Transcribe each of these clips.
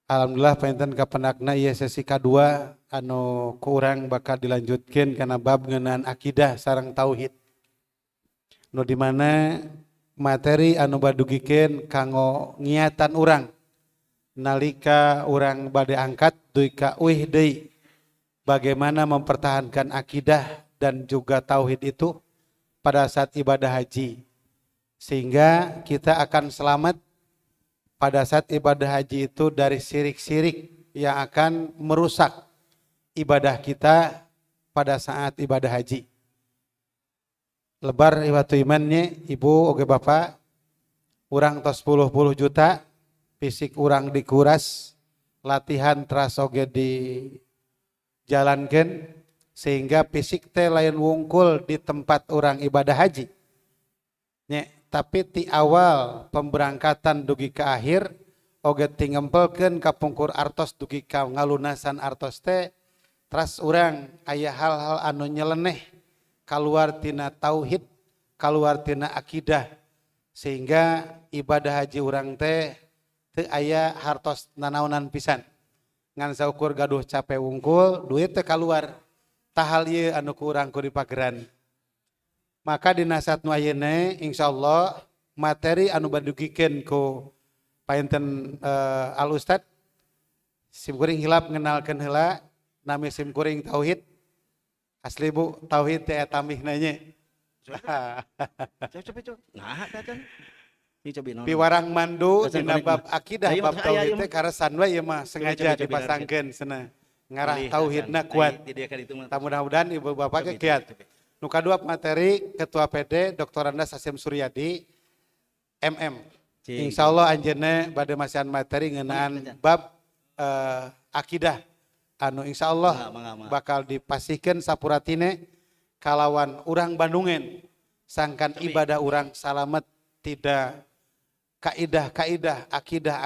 Alhamdulillah panjenengan kapenakna ieu sesi kedua anu ku urang bakal dilanjutkeun kana bab ngeunaan akidah sareng tauhid. Nu di mana materi anu badugikeun kanggo ngiatan urang nalika urang bade angkat duy ka uih deui bagaimana mempertahankan akidah dan juga tauhid itu pada saat ibadah haji. Sehingga kita akan selamat pada saat ibadah haji itu dari syirik-syirik yang akan merusak ibadah kita pada saat ibadah haji. Lebar iwatu imannya ibu oke bapak, urang tos 10 juta, fisik urang dikuras, latihan teras oge dijalankan, sehingga fisik teh lain wungkul di tempat urang ibadah haji. Tapi ti awal pemberangkatan dugi ke akhir oge tingempelkeun ka pungkur artos dugi ka ngalunasan artos teh teras urang aya hal-hal anu nyeleneh kaluar tina tauhid, kaluar tina akidah, sehingga ibadah haji urang teh teu aya hartos nanaonan pisan. Ngan saukur gaduh capek wungkul duit teh kaluar. Tahal ieu anu ku urang ku dipageran. Maka dina saat nu ayeuna insyaallah materi anu badugikeun ku painten Al Ustad sim kuring hilap ngenalkeun heula nami sim kuring tauhid. Asli Bu, tauhid teh eta mihna nya. Coba. Nah, katan. Ini coba nol. Piwarang mandu dina bab akidah bab tauhid teh karesan we ieu mah sengaja dipasangkeun cenah. Ngarah tauhidna kuat. Mudah-mudahan ibu bapak ge kiat. Nu kadua materi Ketua PD Dr. Andas Hasyim Suryadi MM. Insyaallah anjeunna bade masihan materi ngeunaan bab akidah anu insyaallah bakal dipasihkeun sapuratine kalawan urang Bandungen sangkan ibadah urang salamet tidak kaidah-kaidah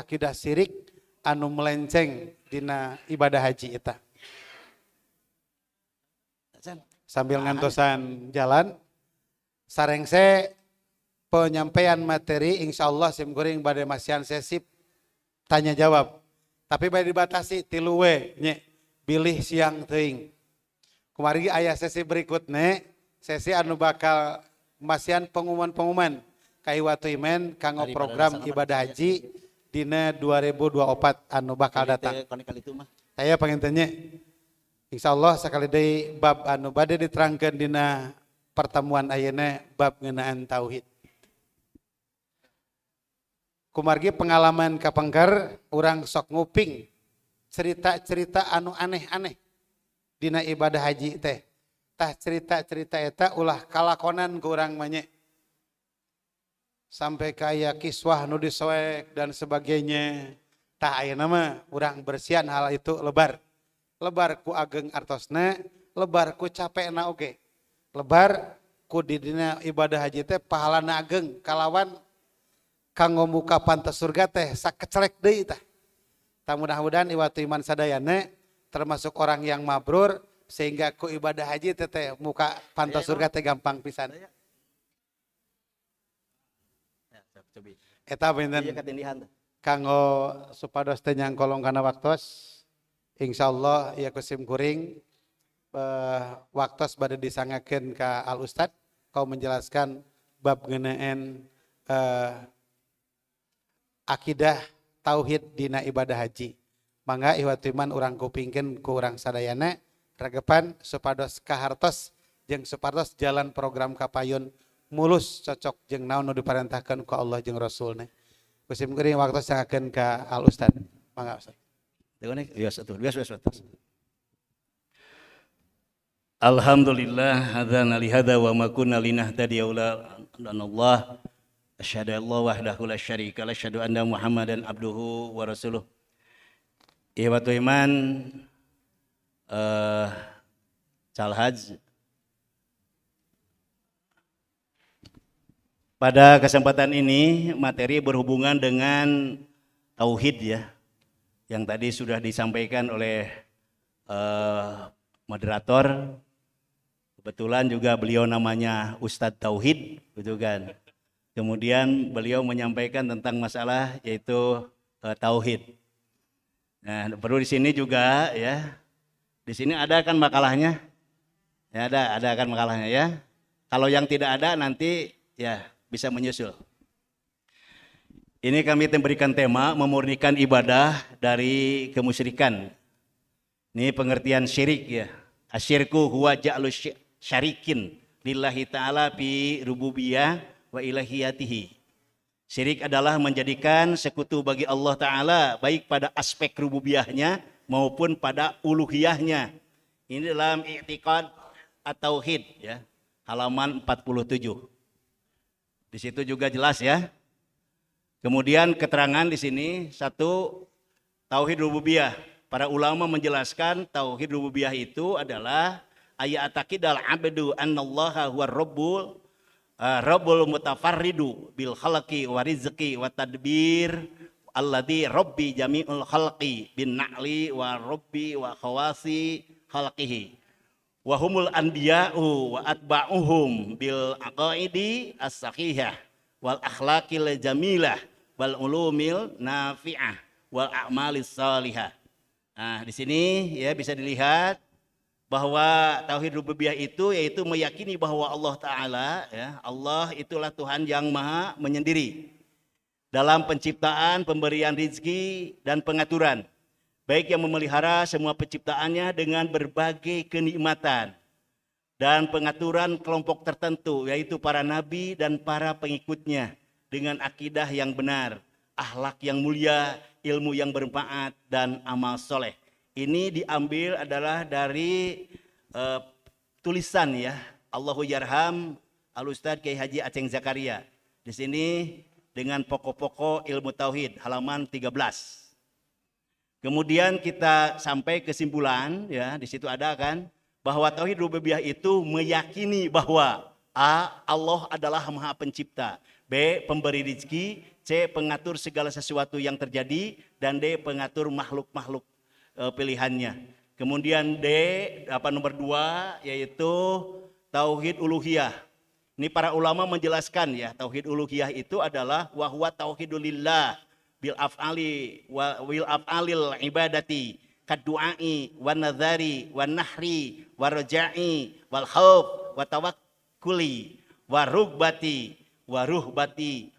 akidah syirik anu melenceng dina ibadah haji eta. Sambil ngantosan jalan sarengse penyampaian materi insyaallah sim kuring bade masihan sesi tanya jawab. Tapi bade dibatasi 3 we nya bilih siang teuing. Kumari aya sesi berikutnya sesi anu bakal masihan pengumuman kaiwatu iman kanggo program ibadah haji dina 2024 anu bakal datang. Saya pengen tanya insyaallah sakali deui bab anu bade diterangkeun dina pertemuan ayeuna bab ngeunaan tauhid. Kumargi pengalaman kapengker urang sok nguping cerita-cerita anu aneh-aneh dina ibadah haji teh. Tah cerita-cerita eta ulah kalakonan ku urang mah nya. Sampai kaya kiswah nu disoek dan sebagainya. Tah ayeuna mah urang bersihan hal itu lebar ku ageng artosna, lebar ku capekna oge. Lebar ku di dina ibadah haji teh pahalana ageng kalawan kanggo muka pantas surga teh sakecelek deui tah. Ta mudah-mudahan iwatu iman sadayana termasuk orang yang mabrur sehingga ku ibadah haji teh muka pantas surga teh gampang pisan. Eta pinten kanggo supados teh nyangkolong kana waktos. Insyaallah ya kusim kuring waktos bade disangakeun ka Al Ustad kau menjelaskan bab ngeunaan akidah tauhid dina ibadah haji. Mangga ihwatu iman urang kupingkeun ku urang sadayana ragepan supados kahartos jeung supados jalan program kapayun mulus cocok jeung naon nu diparentahkeun ku Allah jeung Rasulna. Kusim kuring waktos sangakeun ka Al Ustad. Mangga Ustaz. Alhamdulillah hadzana li hadza wa ma kunna linahtadiya laula Allah asyhadu an la wahdahu la syarika la asyhadu anna Muhammadan abduhu wa rasuluh. Ihwatu iman calhaj pada kesempatan ini materi berhubungan dengan tauhid ya. Yang tadi sudah disampaikan oleh moderator, kebetulan juga beliau namanya Ustadz Tauhid, gitu kan. Kemudian beliau menyampaikan tentang masalah yaitu tauhid. Nah, perlu di sini juga ya. Di sini ada kan makalahnya? Ya ada kan makalahnya ya. Kalau yang tidak ada nanti ya bisa menyusul. Ini kami memberikan tema memurnikan ibadah dari kemusyrikan. Ini pengertian syirik ya. Asyirku huwa ja'lu syarikin lillahi ta'ala bi rububiyah wa ilahiyatihi. Syirik adalah menjadikan sekutu bagi Allah Ta'ala baik pada aspek rububiyahnya maupun pada uluhiyahnya. Ini dalam i'tiqad at-tauhid ya, halaman 47. Di situ juga jelas ya. Kemudian keterangan di sini satu, tauhid rububiyah. Para ulama menjelaskan tauhid rububiyah itu adalah ayat taqidal abdu annallaha huwa rabbul mutafarridu bil khalqi wa rizqi wa tadbir alladhi rabbi jami'ul khalqi bin na'li wa rabbi wa khawasi khalqihi wa humul anbiya'u wa atba'uhum bil aqaidi as-sahihah wal akhlaqil jamilah wal ulumil nafi'ah wal a'malis salihah. Nah, di sini ya bisa dilihat bahwa tauhid rububiyah itu yaitu meyakini bahwa Allah Ta'ala ya, Allah itulah Tuhan yang maha menyendiri dalam penciptaan, pemberian rizki dan pengaturan, baik yang memelihara semua penciptaannya dengan berbagai kenikmatan dan pengaturan kelompok tertentu yaitu para nabi dan para pengikutnya dengan akidah yang benar, akhlak yang mulia, ilmu yang bermanfaat dan amal soleh. Ini diambil adalah dari tulisan ya Allahu Yarham Al-Ustadz Kiai Haji Aceng Zakaria. Di sini dengan pokok-pokok ilmu tauhid halaman 13. Kemudian kita sampai kesimpulan ya, di situ ada kan bahwa tauhid rububiyah itu meyakini bahwa A. Allah adalah Maha Pencipta, B. Pemberi rezeki, C. Pengatur segala sesuatu yang terjadi, dan D. Pengatur makhluk-makhluk pilihannya. Kemudian D nomor 2 yaitu tauhid uluhiyah. Ini para ulama menjelaskan ya, tauhid uluhiyah itu adalah wa huwa tauhidulillah bil af'ali wa wil af'alil ibadati kadduai wan nadhari wan nahri warja'i wal khauf wa tawakkuli wa rugbati wa ruhbati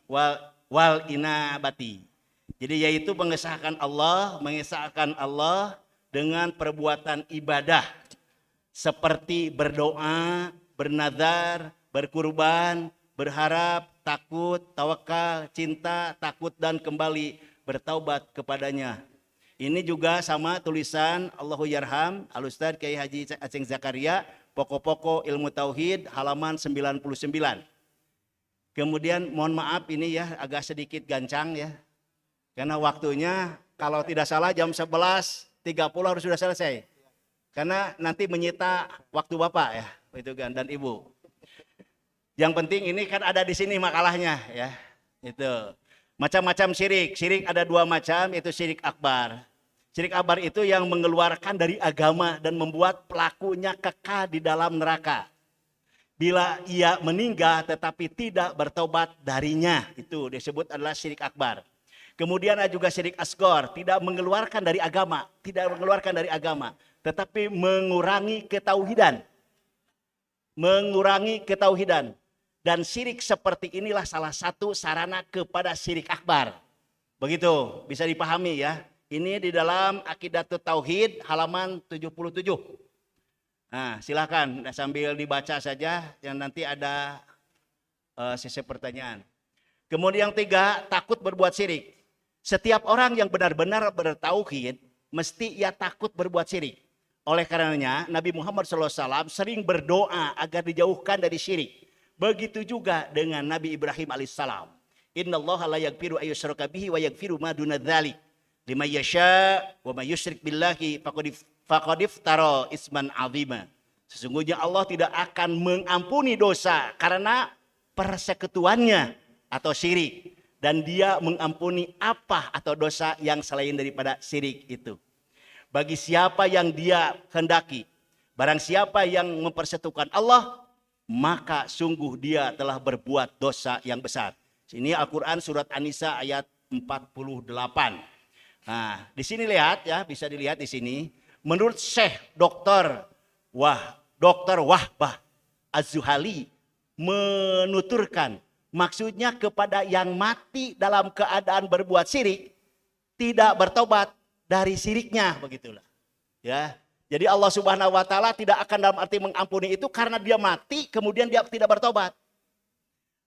wal inabati. Jadi yaitu mengesahkan Allah dengan perbuatan ibadah seperti berdoa, bernazar, berkurban, berharap, takut, tawakal, cinta, takut dan kembali bertaubat kepadanya. Ini juga sama tulisan Allahu Yarham Al-Ustadz Kiai Haji Aceng Zakaria, pokok-pokok ilmu tauhid halaman 99. Kemudian mohon maaf ini ya agak sedikit gancang ya. Karena waktunya kalau tidak salah jam 11.30 harus sudah selesai. Karena nanti menyita waktu Bapak ya, itu kan dan Ibu. Yang penting ini kan ada di sini makalahnya ya. Itu. Macam-macam syirik. Syirik ada 2 macam, yaitu syirik akbar. Syirik akbar itu yang mengeluarkan dari agama dan membuat pelakunya kekal di dalam neraka. Bila ia meninggal tetapi tidak bertobat darinya, itu disebut adalah syirik akbar. Kemudian ada juga syirik asghar, tidak mengeluarkan dari agama, tetapi mengurangi ketauhidan. Dan syirik seperti inilah salah satu sarana kepada syirik akbar. Begitu, bisa dipahami ya. Ini di dalam Aqidatut Tauhid halaman 77. Nah, silakan sambil dibaca saja, yang nanti ada sesi pertanyaan. Kemudian yang 3, takut berbuat syirik. Setiap orang yang benar-benar bertauhid mesti ia takut berbuat syirik. Oleh karenanya Nabi Muhammad SAW sering berdoa agar dijauhkan dari syirik. Begitu juga dengan Nabi Ibrahim alaihissalam. Innallaha la yaghfiru ayyushraka bihi wa yaghfiru ma duna dzalik liman yasha wa may yusyrik billahi faqad iftara isman 'azima. Sesungguhnya Allah tidak akan mengampuni dosa karena persekutuannya atau syirik. Dan dia mengampuni apa atau dosa yang selain daripada syirik itu. Bagi siapa yang dia hendaki, barang siapa yang mempersatukan Allah, maka sungguh dia telah berbuat dosa yang besar. Ini Al-Quran surat An-Nisa ayat 48. Nah, di sini lihat ya, bisa dilihat di sini. Menurut Syekh Dr. Wahbah Az-Zuhali menuturkan, maksudnya kepada yang mati dalam keadaan berbuat syirik, tidak bertobat dari syiriknya, begitulah. Ya. Jadi Allah Subhanahu wa taala tidak akan dalam arti mengampuni itu karena dia mati kemudian dia tidak bertobat.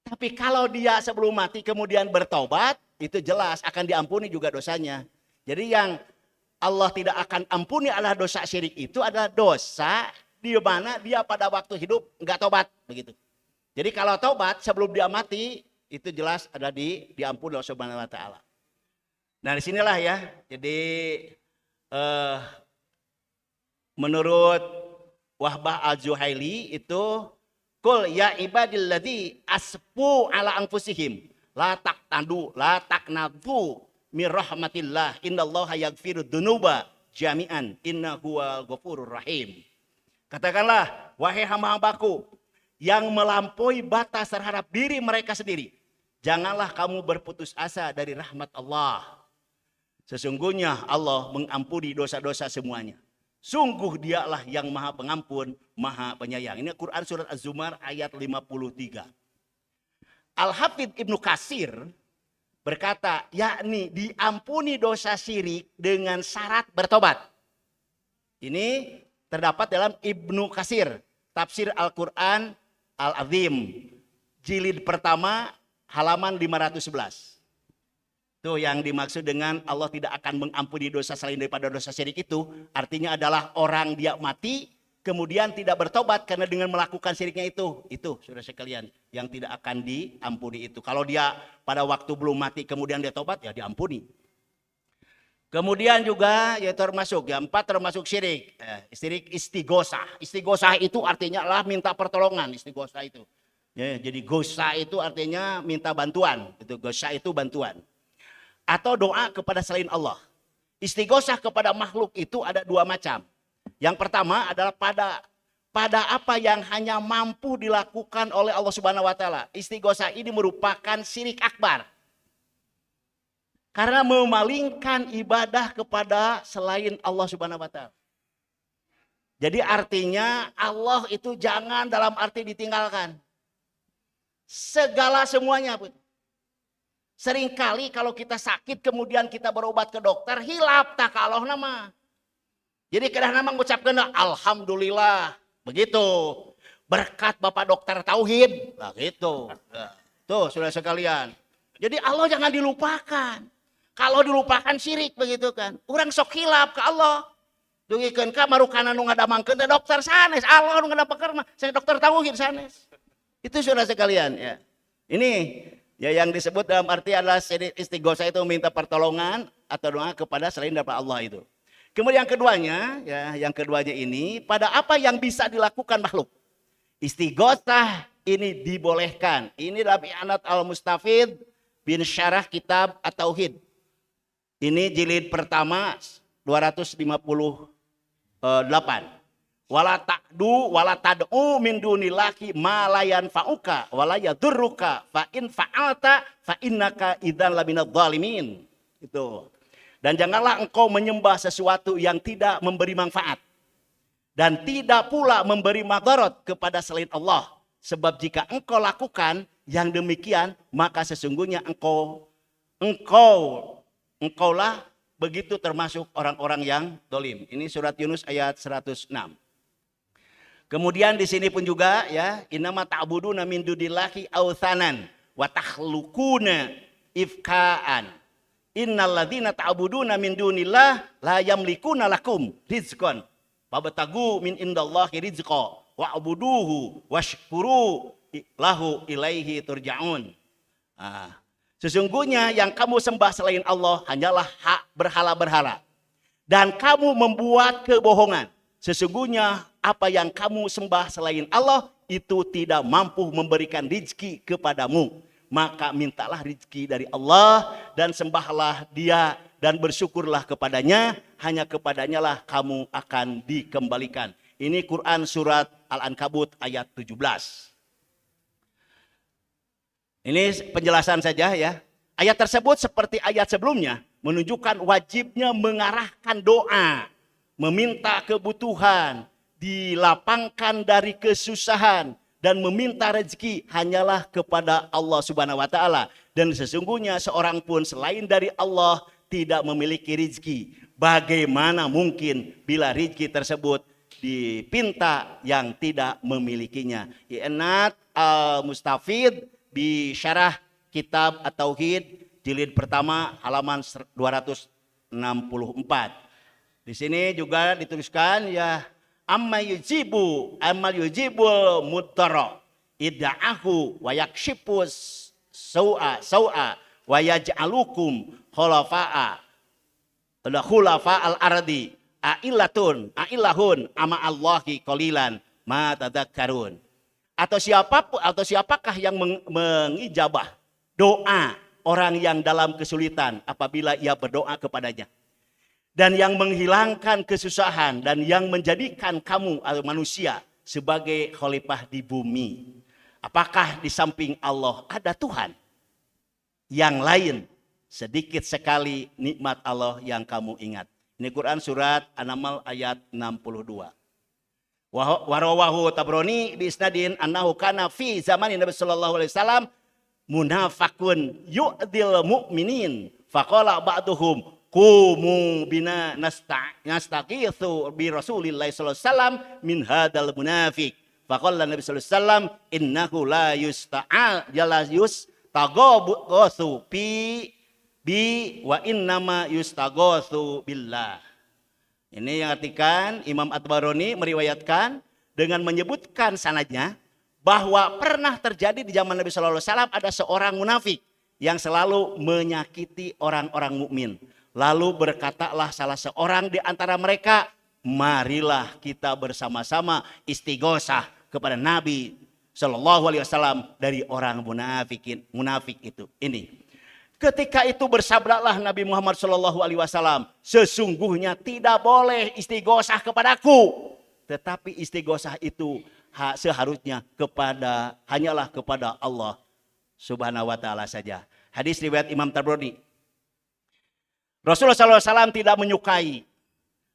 Tapi kalau dia sebelum mati kemudian bertobat, itu jelas akan diampuni juga dosanya. Jadi yang Allah tidak akan ampuni adalah dosa syirik, itu adalah dosa di mana dia pada waktu hidup enggak tobat, begitu. Jadi kalau tobat sebelum dia mati, itu jelas ada diampuni oleh Subhanahu wa taala. Nah, disinilah ya. Jadi menurut Wahbah Al-Zuhaili itu, kul ya ibadilladzi asfu ala anfusihim la taqtadu la taqnatu mir rahmatillah innallaha yaghfirud dzunuba jami'an innahu huwal ghafurur rahim. Katakanlah, wahai hamba-hambaku yang melampaui batas terhadap diri mereka sendiri, janganlah kamu berputus asa dari rahmat Allah. Sesungguhnya Allah mengampuni dosa-dosa semuanya. Sungguh dialah yang maha pengampun, maha penyayang. Ini Quran surat Az-Zumar ayat 53. Al-Hafidh Ibnu Katsir berkata, yakni diampuni dosa syirik dengan syarat bertobat. Ini terdapat dalam Ibnu Katsir, Tafsir Al-Quran Al-Azim, jilid pertama, halaman 511. Itu yang dimaksud dengan Allah tidak akan mengampuni dosa selain daripada dosa syirik itu. Artinya adalah orang dia mati, kemudian tidak bertobat karena dengan melakukan syiriknya itu. Itu saudara sekalian yang tidak akan diampuni itu. Kalau dia pada waktu belum mati kemudian dia tobat, ya diampuni. Kemudian juga ya termasuk, yang 4 termasuk syirik. Syirik istighosah. Istighosah itu artinya adalah minta pertolongan, istighosah itu. Ya, jadi gosah itu artinya minta bantuan. Itu gosah itu bantuan. Atau doa kepada selain Allah. Istighosah kepada makhluk itu ada 2 macam. Yang pertama adalah pada apa yang hanya mampu dilakukan oleh Allah Subhanahu wa taala. Istighosah ini merupakan syirik akbar. Karena memalingkan ibadah kepada selain Allah Subhanahu wa taala. Jadi artinya Allah itu jangan dalam arti ditinggalkan. Segala semuanya pun. Seringkali kalau kita sakit kemudian kita berobat ke dokter, hilap tak Allah nama. Jadi kedah nama mengucapkan alhamdulillah, begitu. Berkat Bapak dokter tauhid, nah gitu. Tuh saudara sekalian. Jadi Allah jangan dilupakan. Kalau dilupakan syirik begitu kan. Orang sok hilap ke Allah. Dugikeun ka marukana nu ngadamangkeun teh dokter sanes, Allah nu ngadamangkeun mah saya dokter tauhid sanes. Itu saudara sekalian ya. Ini ya yang disebut dalam arti adalah istighosah itu minta pertolongan atau doa kepada selain daripada Allah itu. Kemudian yang keduanya, ya yang keduanya ini pada apa yang bisa dilakukan makhluk. Istighosah ini dibolehkan. Ini dalam I'anat Al-Mustafid bin Syarah Kitab At-Tauhid. Ini jilid pertama 258. Wala ta'du wala tad'u min dunillahi ma la yanfa'uka wala yadurruka fa in fa'alta fa innaka idzan laminadz zalimin. Itu. Dan janganlah engkau menyembah sesuatu yang tidak memberi manfaat dan tidak pula memberi madarat kepada selain Allah. Sebab jika engkau lakukan yang demikian, maka sesungguhnya engkaulah begitu termasuk orang-orang yang dolim. Ini surat Yunus ayat 106. Kemudian di sini pun juga ya, innama ta'buduna min dunillahi autsanan wa takhluquna ifkaan. Innalladzina ta'buduna min dunillah la yamlikuna lakum rizqan. Fabtagu min indallahi rizqa wa'buduhu washkuru lahu ilaihi turja'un. Sesungguhnya yang kamu sembah selain Allah hanyalah hak berhala-berhala. Dan kamu membuat kebohongan. Sesungguhnya apa yang kamu sembah selain Allah itu tidak mampu memberikan rezeki kepadamu. Maka mintalah rezeki dari Allah dan sembahlah Dia dan bersyukurlah kepadanya. Hanya kepadanya lah kamu akan dikembalikan. Ini Quran surat Al-Ankabut ayat 17. Ini penjelasan saja ya. Ayat tersebut seperti ayat sebelumnya menunjukkan wajibnya mengarahkan doa, meminta kebutuhan, dilapangkan dari kesusahan, dan meminta rezeki hanyalah kepada Allah Subhanahu wa taala. Dan sesungguhnya seorang pun selain dari Allah tidak memiliki rezeki. Bagaimana mungkin bila rezeki tersebut dipinta yang tidak memilikinya? I'nat al-Mustafid di syarah kitab At-Tauhid jilid pertama halaman 264. Di sini juga dituliskan ya amal yujibul muttara ida'ahu wa yakshifus sau'a wa yaj'alukum khulafa al-ardi a'illahun ama Allahi qalilan ma tadhakkarun. Atau siapakah yang mengijabah doa orang yang dalam kesulitan apabila ia berdoa kepadanya, dan yang menghilangkan kesusahan, dan yang menjadikan kamu atau manusia sebagai khalifah di bumi. Apakah di samping Allah ada Tuhan yang lain? Sedikit sekali nikmat Allah yang kamu ingat. Ini Quran surat An-Naml ayat 62. Warawahu Tabrani bi isnadin annahu kana fi zamanin Nabi sallallahu alaihi wasallam munafakun yu'dil mu'minin faqala ba'duhum qumu bina nastaqithu bi Rasulillah sallallahu alaihi wasallam min hadal munafiq faqala Nabi sallallahu alaihi wasallam innahu la yustaghatsu bi wa innama yustaghatsu billah. Ini yang artikan Imam At-Tabarani meriwayatkan dengan menyebutkan sanadnya bahwa pernah terjadi di zaman Nabi Shallallahu Alaihi Wasallam ada seorang munafik yang selalu menyakiti orang-orang mukmin. Lalu berkatalah salah seorang di antara mereka, marilah kita bersama-sama istighosah kepada Nabi Shallallahu Alaihi Wasallam dari orang munafik itu. Ini. Ketika itu bersabdalah Nabi Muhammad Shallallahu Alaihi Wasallam, sesungguhnya tidak boleh istighosah kepadaku, tetapi istighosah itu seharusnya hanyalah kepada Allah Subhanahu Wa Taala saja. Hadis riwayat Imam Tabrani. Rasulullah SAW tidak menyukai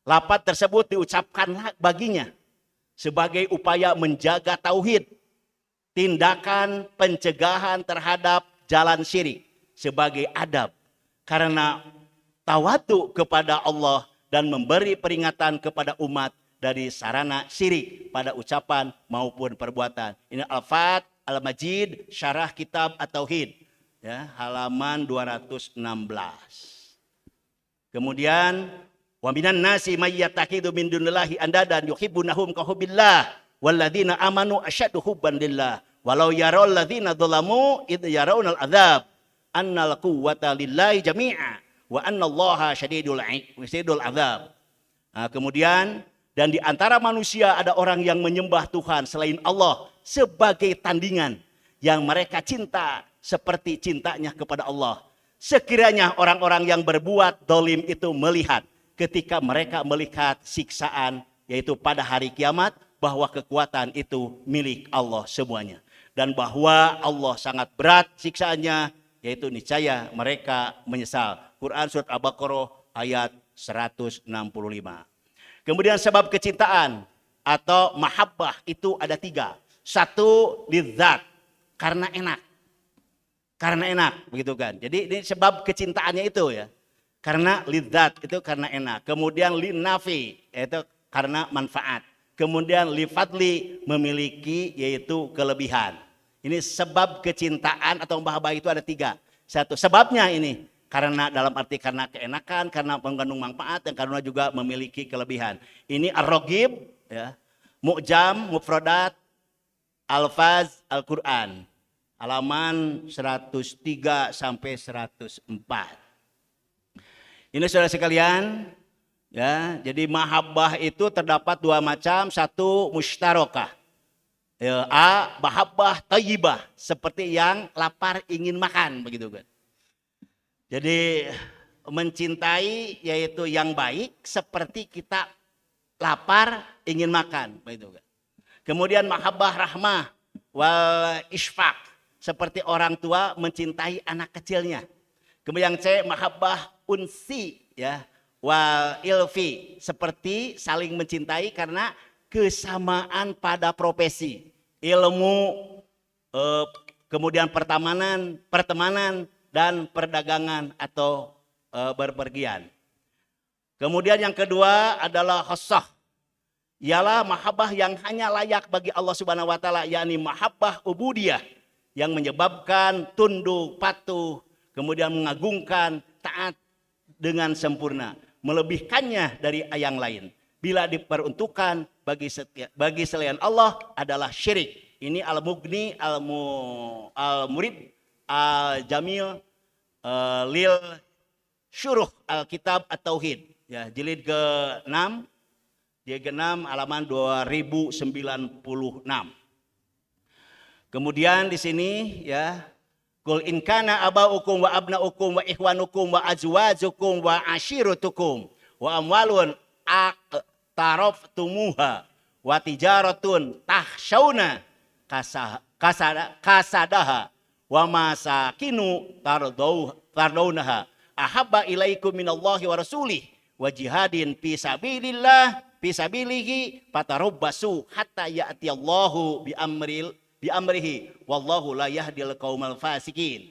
lafaz tersebut diucapkan baginya sebagai upaya menjaga tauhid, tindakan pencegahan terhadap jalan syirik, sebagai adab karena tawadu kepada Allah dan memberi peringatan kepada umat dari sarana syirik pada ucapan maupun perbuatan. Ini Al-Fat Al-Majid syarah kitab At-Tauhid ya, halaman 216. Kemudian wa minan nasi may yattakhidhu min dunillahi andadan yuhibbunahum ka hubbillah walladzina amanu asyaddu hubban lillah walau yaral ladzina dzalamu id yarawnal adzab annal quwwata lillahi jami'a wa annallaha syadidul adzab. Nah, kemudian dan di antara manusia ada orang yang menyembah Tuhan selain Allah sebagai tandingan yang mereka cinta seperti cintanya kepada Allah. Sekiranya orang-orang yang berbuat dolim itu melihat ketika mereka melihat siksaan yaitu pada hari kiamat bahwa kekuatan itu milik Allah semuanya dan bahwa Allah sangat berat siksaannya, yaitu niscaya mereka menyesal. Quran surat Al-Baqarah ayat 165. Kemudian sebab kecintaan atau mahabbah itu ada 3. 1 lidzat, karena enak. Karena enak, begitu kan. Jadi ini sebab kecintaannya itu ya. Karena lidzat itu karena enak. Kemudian linafi yaitu karena manfaat. Kemudian lifadli memiliki yaitu kelebihan. Ini sebab kecintaan atau mahabbah itu ada 3. 1 sebabnya ini karena dalam arti karena keenakan, karena mengandung manfaat, dan karena juga memiliki kelebihan. Ini Ar-Raghib ya, Mu'jam Mufradat Alfaz Al-Quran halaman 103 sampai 104. Ini saudara sekalian ya, jadi mahabbah itu terdapat 2 macam. 1 mushtarakah. Mahabbah thayyibah, seperti yang lapar ingin makan begitu kan. Jadi mencintai yaitu yang baik seperti kita lapar ingin makan begitu kan. Kemudian mahabbah rahmah wal isfaq, seperti orang tua mencintai anak kecilnya. Kemudian C mahabbah unsi ya, wal ilfi, seperti saling mencintai karena kesamaan pada profesi, ilmu, kemudian pertemanan dan perdagangan atau berpergian. Kemudian yang kedua adalah khassah, ialah mahabbah yang hanya layak bagi Allah Subhanahu wa taala, yakni mahabbah ubudiyah yang menyebabkan tunduk, patuh, kemudian mengagungkan, taat dengan sempurna, melebihkannya dari yang lain. Bila diperuntukkan bagi selain Allah adalah syirik. Ini Al-Mughni Al-Murid Al-Jamil lil Syuruh Al-Kitab At-Tauhid. Ya, jilid ke-6, halaman 2096. Kemudian di sini ya, qul in kana abaukum wa abnaukum wa ikhwanukum wa azwajukum wa ashirutukum wa amwalun aqtaraftumuha wa tijaratun tahsyauna kasadaha wa masakinu tardaunaha ahabba ilaikum minallahi wa rasulih wa jihadin fi sabilihi fatarabbasu hatta ya'tiyallahu bi amrihi wallahu la yahdil qaumal fasikin.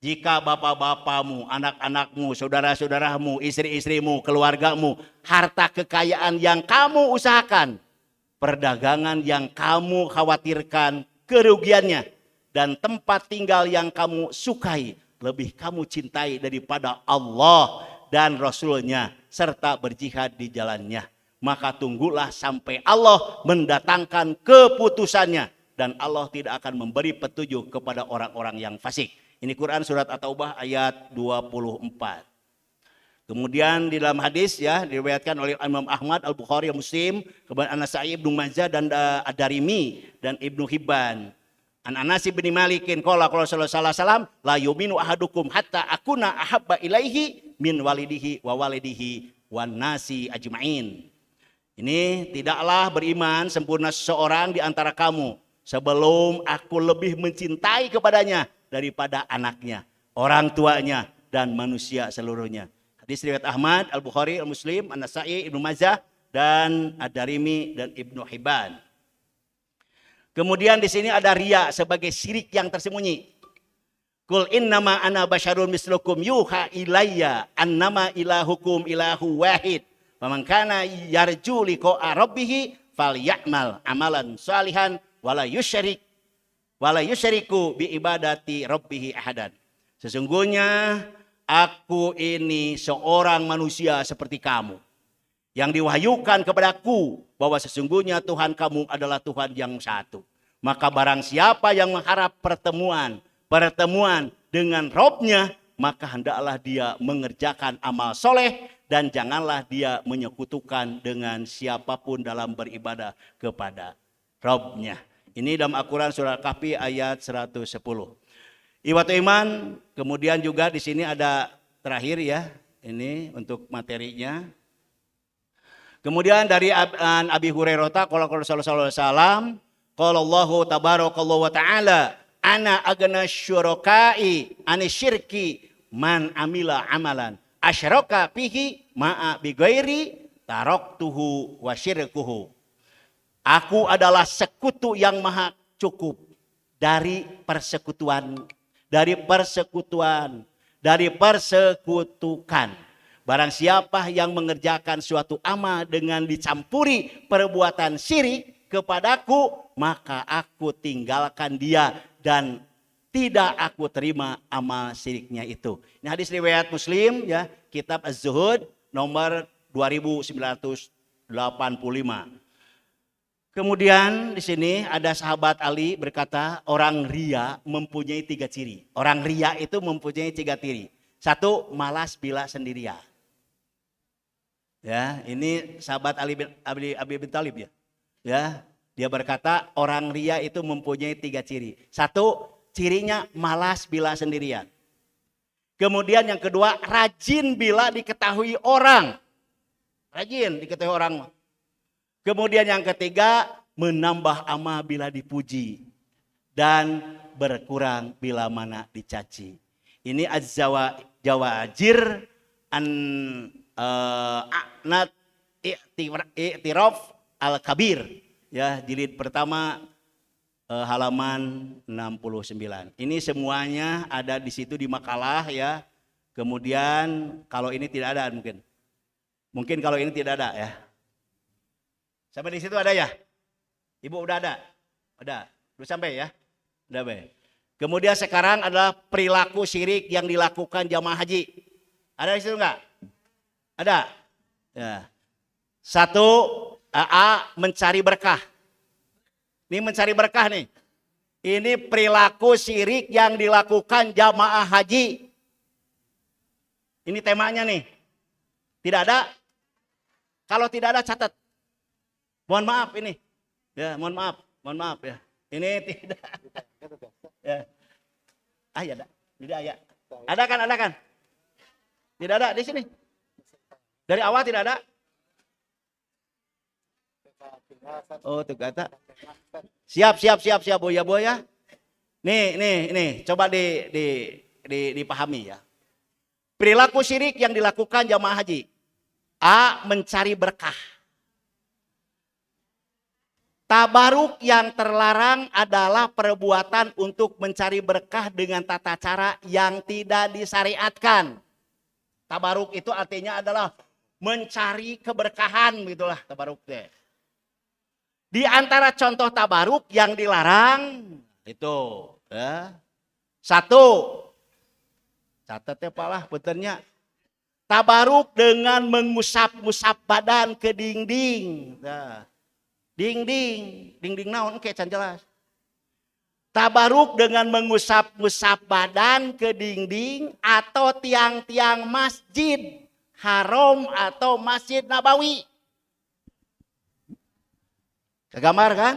Jika bapak-bapakmu, anak-anakmu, saudara-saudaramu, istri-istrimu, keluargamu, harta kekayaan yang kamu usahakan, perdagangan yang kamu khawatirkan kerugiannya, dan tempat tinggal yang kamu sukai, lebih kamu cintai daripada Allah dan Rasulnya, serta berjihad di jalannya, maka tunggulah sampai Allah mendatangkan keputusannya, dan Allah tidak akan memberi petunjuk kepada orang-orang yang fasik. Ini Quran surat At-Taubah ayat 24. Kemudian di dalam hadis ya, diriwayatkan oleh Imam Ahmad, Al-Bukhari, Muslim, kemudian An-Nasa'i, Ibnu Majah dan Ad-Darimi dan Ibnu Hibban. An Anas bin Malikin qala qala sallallahu alaihi wasallam la yuminu ahadukum hatta akuna ahabba ilaihi min walidihi wa walidihi wan nasi ajmain. Ini tidaklah beriman sempurna seseorang di antara kamu sebelum aku lebih mencintai kepadanya daripada anaknya, orang tuanya, dan manusia seluruhnya. Hadis riwayat Ahmad, Al-Bukhari, Al-Muslim, An-Nasa'i, Ibnu Majah, dan Ad-Darimi dan Ibnu Hibban. Kemudian di sini ada riya sebagai syirik yang tersembunyi. Qul innama ana basyarun mislukum yuha ilayya annama ilahukum ilahu wahid. Faman kana yarju liqa'a rabbih falyamal amalan salihan wala yusyriku bi ibadati rabbih ahadan. Sesungguhnya aku ini seorang manusia seperti kamu, yang diwahyukan kepadaku bahwa sesungguhnya Tuhan kamu adalah Tuhan yang satu. Maka barang siapa yang mengharap pertemuan dengan Robnya, maka hendaklah dia mengerjakan amal soleh dan janganlah dia menyekutukan dengan siapapun dalam beribadah kepada Robnya. Ini dalam Al-Quran surah Al-Kahfi ayat 110. Iwatu iman, kemudian juga di sini ada terakhir ya, ini untuk materinya. Kemudian dari Abi Hurairah qala sallallahu alaihi wasallam, qala Allahu tabarakallahu wa ta'ala, ana agna syuraka'i anisyirki man amila amalan asyraka fihi ma'a bighairi taraktuhu wa syirkuhu. Aku adalah sekutu yang maha cukup dari persekutuan. Barang siapa yang mengerjakan suatu amal dengan dicampuri perbuatan syirik kepadaku, maka aku tinggalkan dia dan tidak aku terima amal syiriknya itu. Ini hadis riwayat Muslim ya, kitab Az-Zuhud nomor 2985. Kemudian di sini ada sahabat Ali berkata, orang ria mempunyai 3 ciri. Orang ria itu mempunyai 3 ciri. 1, malas bila sendirian. Ya, ini sahabat Ali bin Thalib ya. Ya, dia berkata orang ria itu mempunyai 3 ciri. 1, cirinya malas bila sendirian. Kemudian yang kedua, rajin bila diketahui orang. Rajin diketahui orang. Kemudian yang ketiga, menambah amal bila dipuji dan berkurang bila mana dicaci. Ini az-zawajir an anat i'tiraf al-kabir ya, jilid pertama halaman 69. Ini semuanya ada di situ di makalah ya. Kemudian kalau ini tidak ada mungkin. Mungkin kalau ini tidak ada ya. Sampai di situ ada ya? Ibu udah ada? Ada. Udah sampai ya? Udah baik. Kemudian sekarang adalah perilaku syirik yang dilakukan jamaah haji. Ada di situ enggak? Ada. Ya. Satu, A, mencari berkah. Ini mencari berkah nih. Ini perilaku syirik yang dilakukan jamaah haji. Ini temanya nih. Tidak ada? Kalau tidak ada catat. Mohon maaf ini. Ya, mohon maaf ya. Ini tidak. Ya. Ya ada. Tidak ya. Ada kan? Tidak ada di sini. Dari awal tidak ada. Oh, tuh kata. Siap boya. Nih, coba dipahami ya. Perilaku syirik yang dilakukan jamaah haji. A, mencari berkah. Tabaruk yang terlarang adalah perbuatan untuk mencari berkah dengan tata cara yang tidak disyariatkan. Tabaruk itu artinya adalah mencari keberkahan, gitulah tabaruk deh. Di antara contoh tabaruk yang dilarang itu ya. Satu, catatnya palah betulnya. Tabaruk dengan mengusap-ngusap badan ke dinding. Nah, dinding naon oke can jelas. Tabaruk dengan mengusap-ngusap badan ke dinding atau tiang-tiang masjid haram atau masjid Nabawi. Kegambar kan?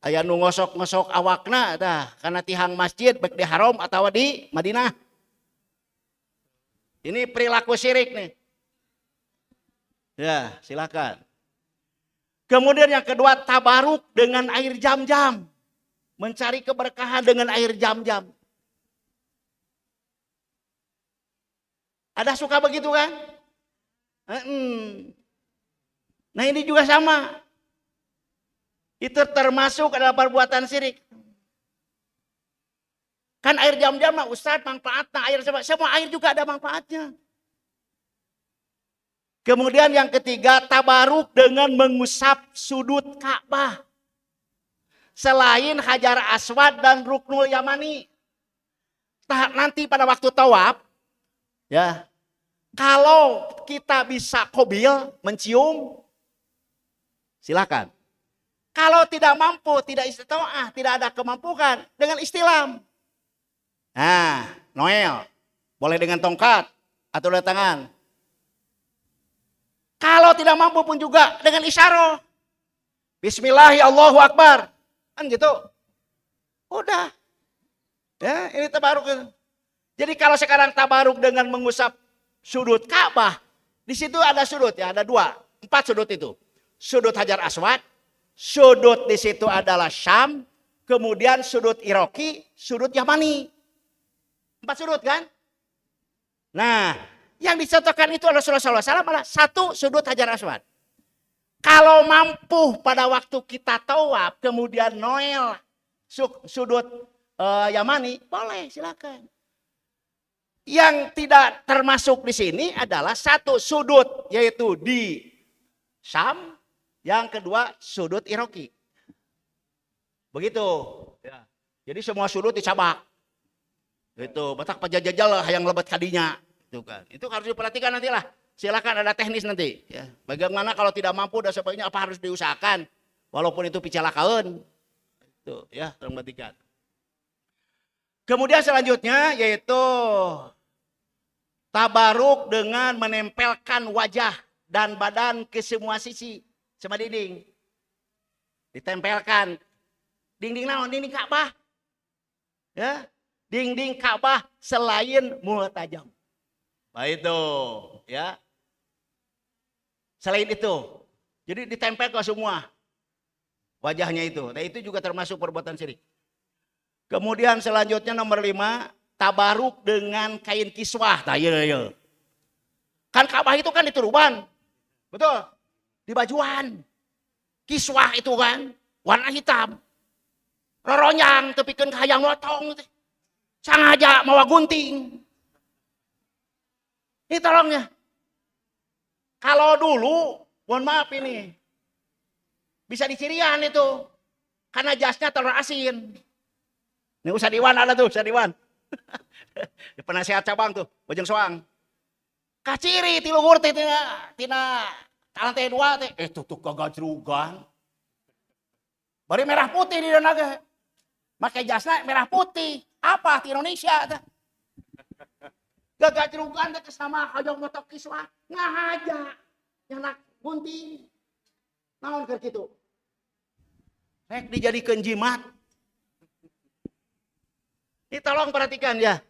Aya nu ngosok-ngosok awakna tah kana tihang masjid baik di haram atau di Madinah. Ini perilaku syirik nih. Ya, silakan. Kemudian yang kedua, tabaruk dengan air jam-jam. Mencari keberkahan dengan air jam-jam. Ada suka begitu kan? Nah ini juga sama. Itu termasuk adalah perbuatan syirik. Kan air jam-jam mah Ustaz manfaatnya air semua air juga ada manfaatnya. Kemudian yang ketiga, tabaruk dengan mengusap sudut Ka'bah. Selain Hajar Aswad dan Ruknul Yamani. Nanti pada waktu tawaf, ya, kalau kita bisa kobil, mencium, silakan. Kalau tidak mampu, tidak istitoah, tidak ada kemampuan, dengan istilam. Nah, Noel, boleh dengan tongkat atau dengan tangan. Kalau tidak mampu pun juga dengan isyarah. Bismillahi Allahu Akbar. Kan gitu. Udah. Ya, ini tabaruk. Jadi kalau sekarang tabaruk dengan mengusap sudut Ka'bah, di situ ada sudut ya, ada 4 sudut itu. Sudut Hajar Aswad, sudut di situ adalah Syam, kemudian sudut Iraki, sudut Yamani. 4 sudut kan? Nah, yang dicontohkan itu adalah Rasulullah SAW adalah 1 sudut Hajar Aswad. Kalau mampu pada waktu kita tawaf, kemudian Noel sudut Yamani, boleh silakan. Yang tidak termasuk di sini adalah 1 sudut yaitu di Syam, yang kedua sudut Iraki. Begitu. Ya. Jadi semua sudut dicabak. Itu batak pajajajal yang lebat kadinya. Itu kan. Itu harus diperhatikan nantilah. Silakan ada teknis nanti. Ya. Bagaimana kalau tidak mampu dan sebagainya apa harus diusahakan. Walaupun itu picalakaun. Itu ya, tolong perhatikan. Kemudian selanjutnya yaitu tabaruk dengan menempelkan wajah dan badan ke semua sisi sama dinding. Ditempelkan. Dinding naon? Dinding Ka'bah. Ya. Dinding Ka'bah selain multajam. Nah itu, ya. Selain itu, jadi ditempel ke semua wajahnya itu. Nah itu juga termasuk perbuatan syirik. Kemudian selanjutnya nomor 5, tabaruk dengan kain kiswah. Nah, iya. Kan Ka'bah itu kan dituruban. Betul. Di bajuan. Kiswah itu kan warna hitam. Roronyang tepikeun ka hayang motong teh. Sangaja mawa gunting. Ini tolongnya. Kalau dulu, mohon maaf ini. Bisa dicirian itu. Karena jasnya telur asin. Ini Ustaz Iwan ada tuh, Ustaz Iwan. Penasehat cabang tuh, Bojong Soang. Kaciri ti luhur teh tina lantai 2 teh. Tutup gagajrugan. Bari merah putih di danaga. Make jasna merah putih. Apa di Indonesia teh? Gagajrugan teh sama hoyong motok kiswah ngahaja. Nyanak gunting. Naon keur kitu? Rek dijadikeun jimat. Ini tolong perhatikan ya.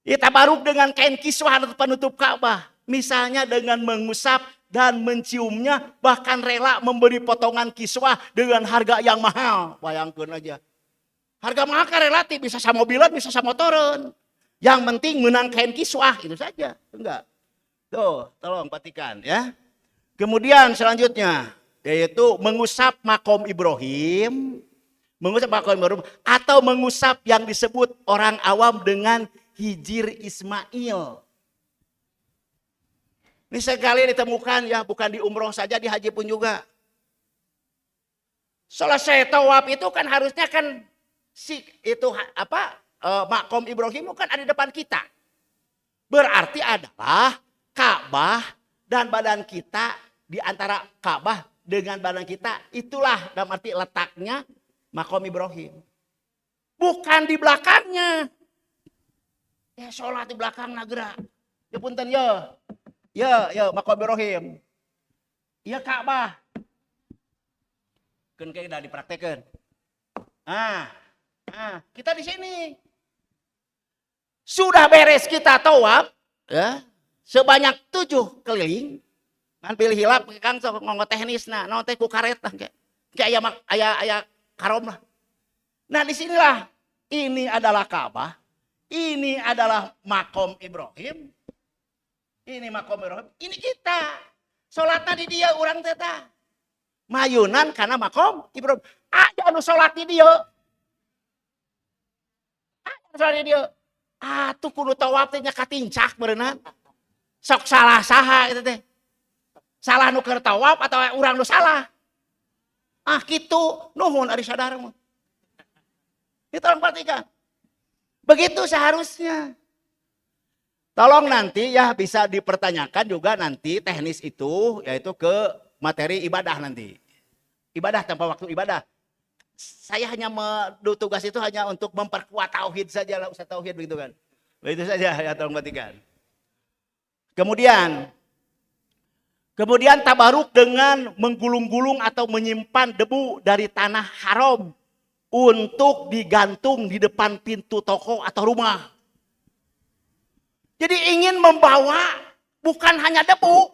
Tabaruk dengan kain kiswah atau penutup Ka'bah. Misalnya dengan mengusap dan menciumnya, bahkan rela memberi potongan kiswah dengan harga yang mahal. Bayangkan aja. Harga mahal kan relatif, bisa sama mobilan, bisa sama motoran. Yang penting menang kain kiswah, itu saja. Enggak. Tuh, tolong perhatikan ya. Kemudian selanjutnya, yaitu mengusap makom Ibrahim. Mengusap makom Ibrahim. Atau mengusap yang disebut orang awam dengan hijir Ismail. Ini sekali ditemukan ya, bukan di umroh saja, di haji pun juga. Selesai tawaf itu kan harusnya kan makom Ibrahim kan ada di depan kita. Berarti adalah Ka'bah dan badan kita di antara Ka'bah dengan badan kita, itulah dalam arti letaknya makom Ibrahim. Bukan di belakangnya. Ya sholat di belakang nagara. Ya punten ya. Ya makom Ibrahim. Ya Ka'bah. Kan kayak udah dipraktekan. Kita di sini. Sudah beres kita tawaf, ya. Sebanyak 7 keliling. Kan pilih hilap Kang sok ngomong teknisna, naon teh ku karet lah kayak aya karom lah. Nah, disinilah ini adalah Ka'bah. Ini adalah makom Ibrahim. Ini makom Ibrahim. Ini kita. Sholatnya di dia orang teta. Mayunan karena makom Ibrahim. Ada anu sholat di dia. Ada sholat di dia. Tuh kudu tawaf teh nya katincak berenang. Sok salah saha itu teh. Salah nu keur tawaf atau urang nu salah. Kitu nuhun ari sadara mah. Ini tolong perhatikan. Begitu seharusnya. Tolong nanti ya bisa dipertanyakan juga nanti teknis itu, yaitu ke materi ibadah nanti. Ibadah tanpa waktu ibadah. Saya hanya tugas itu hanya untuk memperkuat tauhid saja lah, Ustaz tauhid begitu kan. Begitu saja ya, tolong perhatikan. Kemudian tabaruk dengan menggulung-gulung atau menyimpan debu dari tanah haram untuk digantung di depan pintu toko atau rumah. Jadi ingin membawa bukan hanya debu,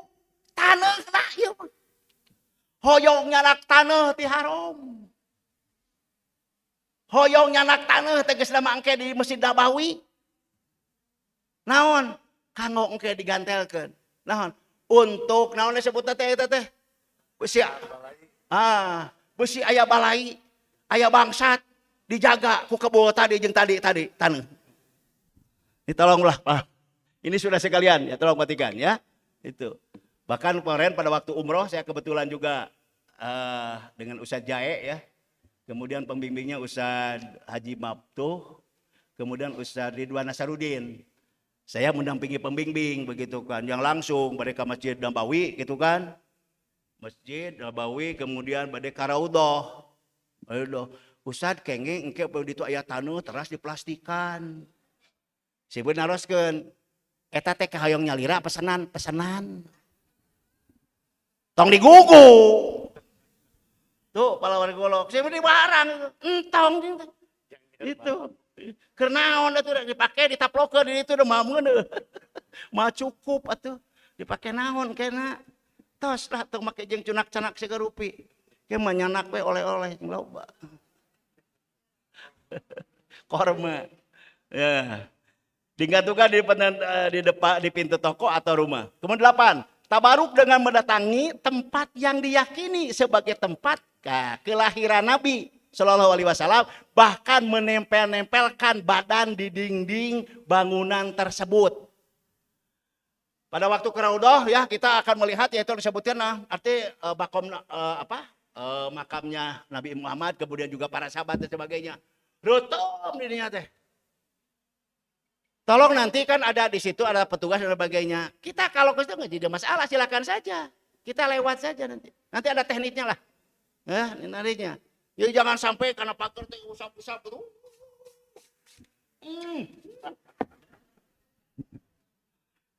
tanah nah ieu. Hoyong nyanak tanah ti haram. Hoyong nyanak tanah teh geus mangke di Masjid Nabawi. Naon? Kanggo engke digantelkeun. Naon? Untuk naon disebutna teh eta teh? Besi aya balai. Aya bangsat dijaga ku kebo tadi jeung tadi taneuh. Ini tolonglah Pak. Ini sudah sekalian ya, tolong perhatikan ya. Itu. Bahkan kemarin pada waktu umroh saya kebetulan juga dengan Ustaz Jae ya. Kemudian pembimbingnya Ustaz Haji Mabtuh, kemudian Ustaz Ridwan Nasarudin. Saya mendampingi pembimbing begitu kan, yang langsung mereka Masjid Nabawi gitu kan. Masjid Nabawi kemudian badai Karaudhoh. Ustad kenging engke itu aya taneuh teras diplastikan. Sieun naroskeun. Eta teh hayong nyalira pesanan. Tong digugu. Tuh pahlawan golok. Sieun di barang entong itu. Keur naon atuh dipake ditaplokeun di ditu mamun. Mah cukup atuh. Dipake naon kena. Tos lah tong make jeung cunak-canak sigarupi. Ke manyanak we oleh-oleh jeung loba. Korma. Ya. Digantungkan di depan di pintu toko atau rumah. Kemudian 8, tabaruk dengan mendatangi tempat yang diyakini sebagai tempat kelahiran Nabi Shallallahu Alaihi Wasallam, bahkan menempel-nempelkan badan di dinding bangunan tersebut. Pada waktu Raudah ya kita akan melihat yaitu disebutkan arti makamnya Nabi Muhammad, kemudian juga para sahabat dan sebagainya. Rutum dirinya teh. Tolong nanti kan ada di situ ada petugas dan sebagainya. Kita kalau ke situ nggak jadi masalah, silakan saja. Kita lewat saja nanti. Nanti ada tekniknya lah. Ya, narinya. Jadi jangan sampai karena pagar teh usap-usap gitu.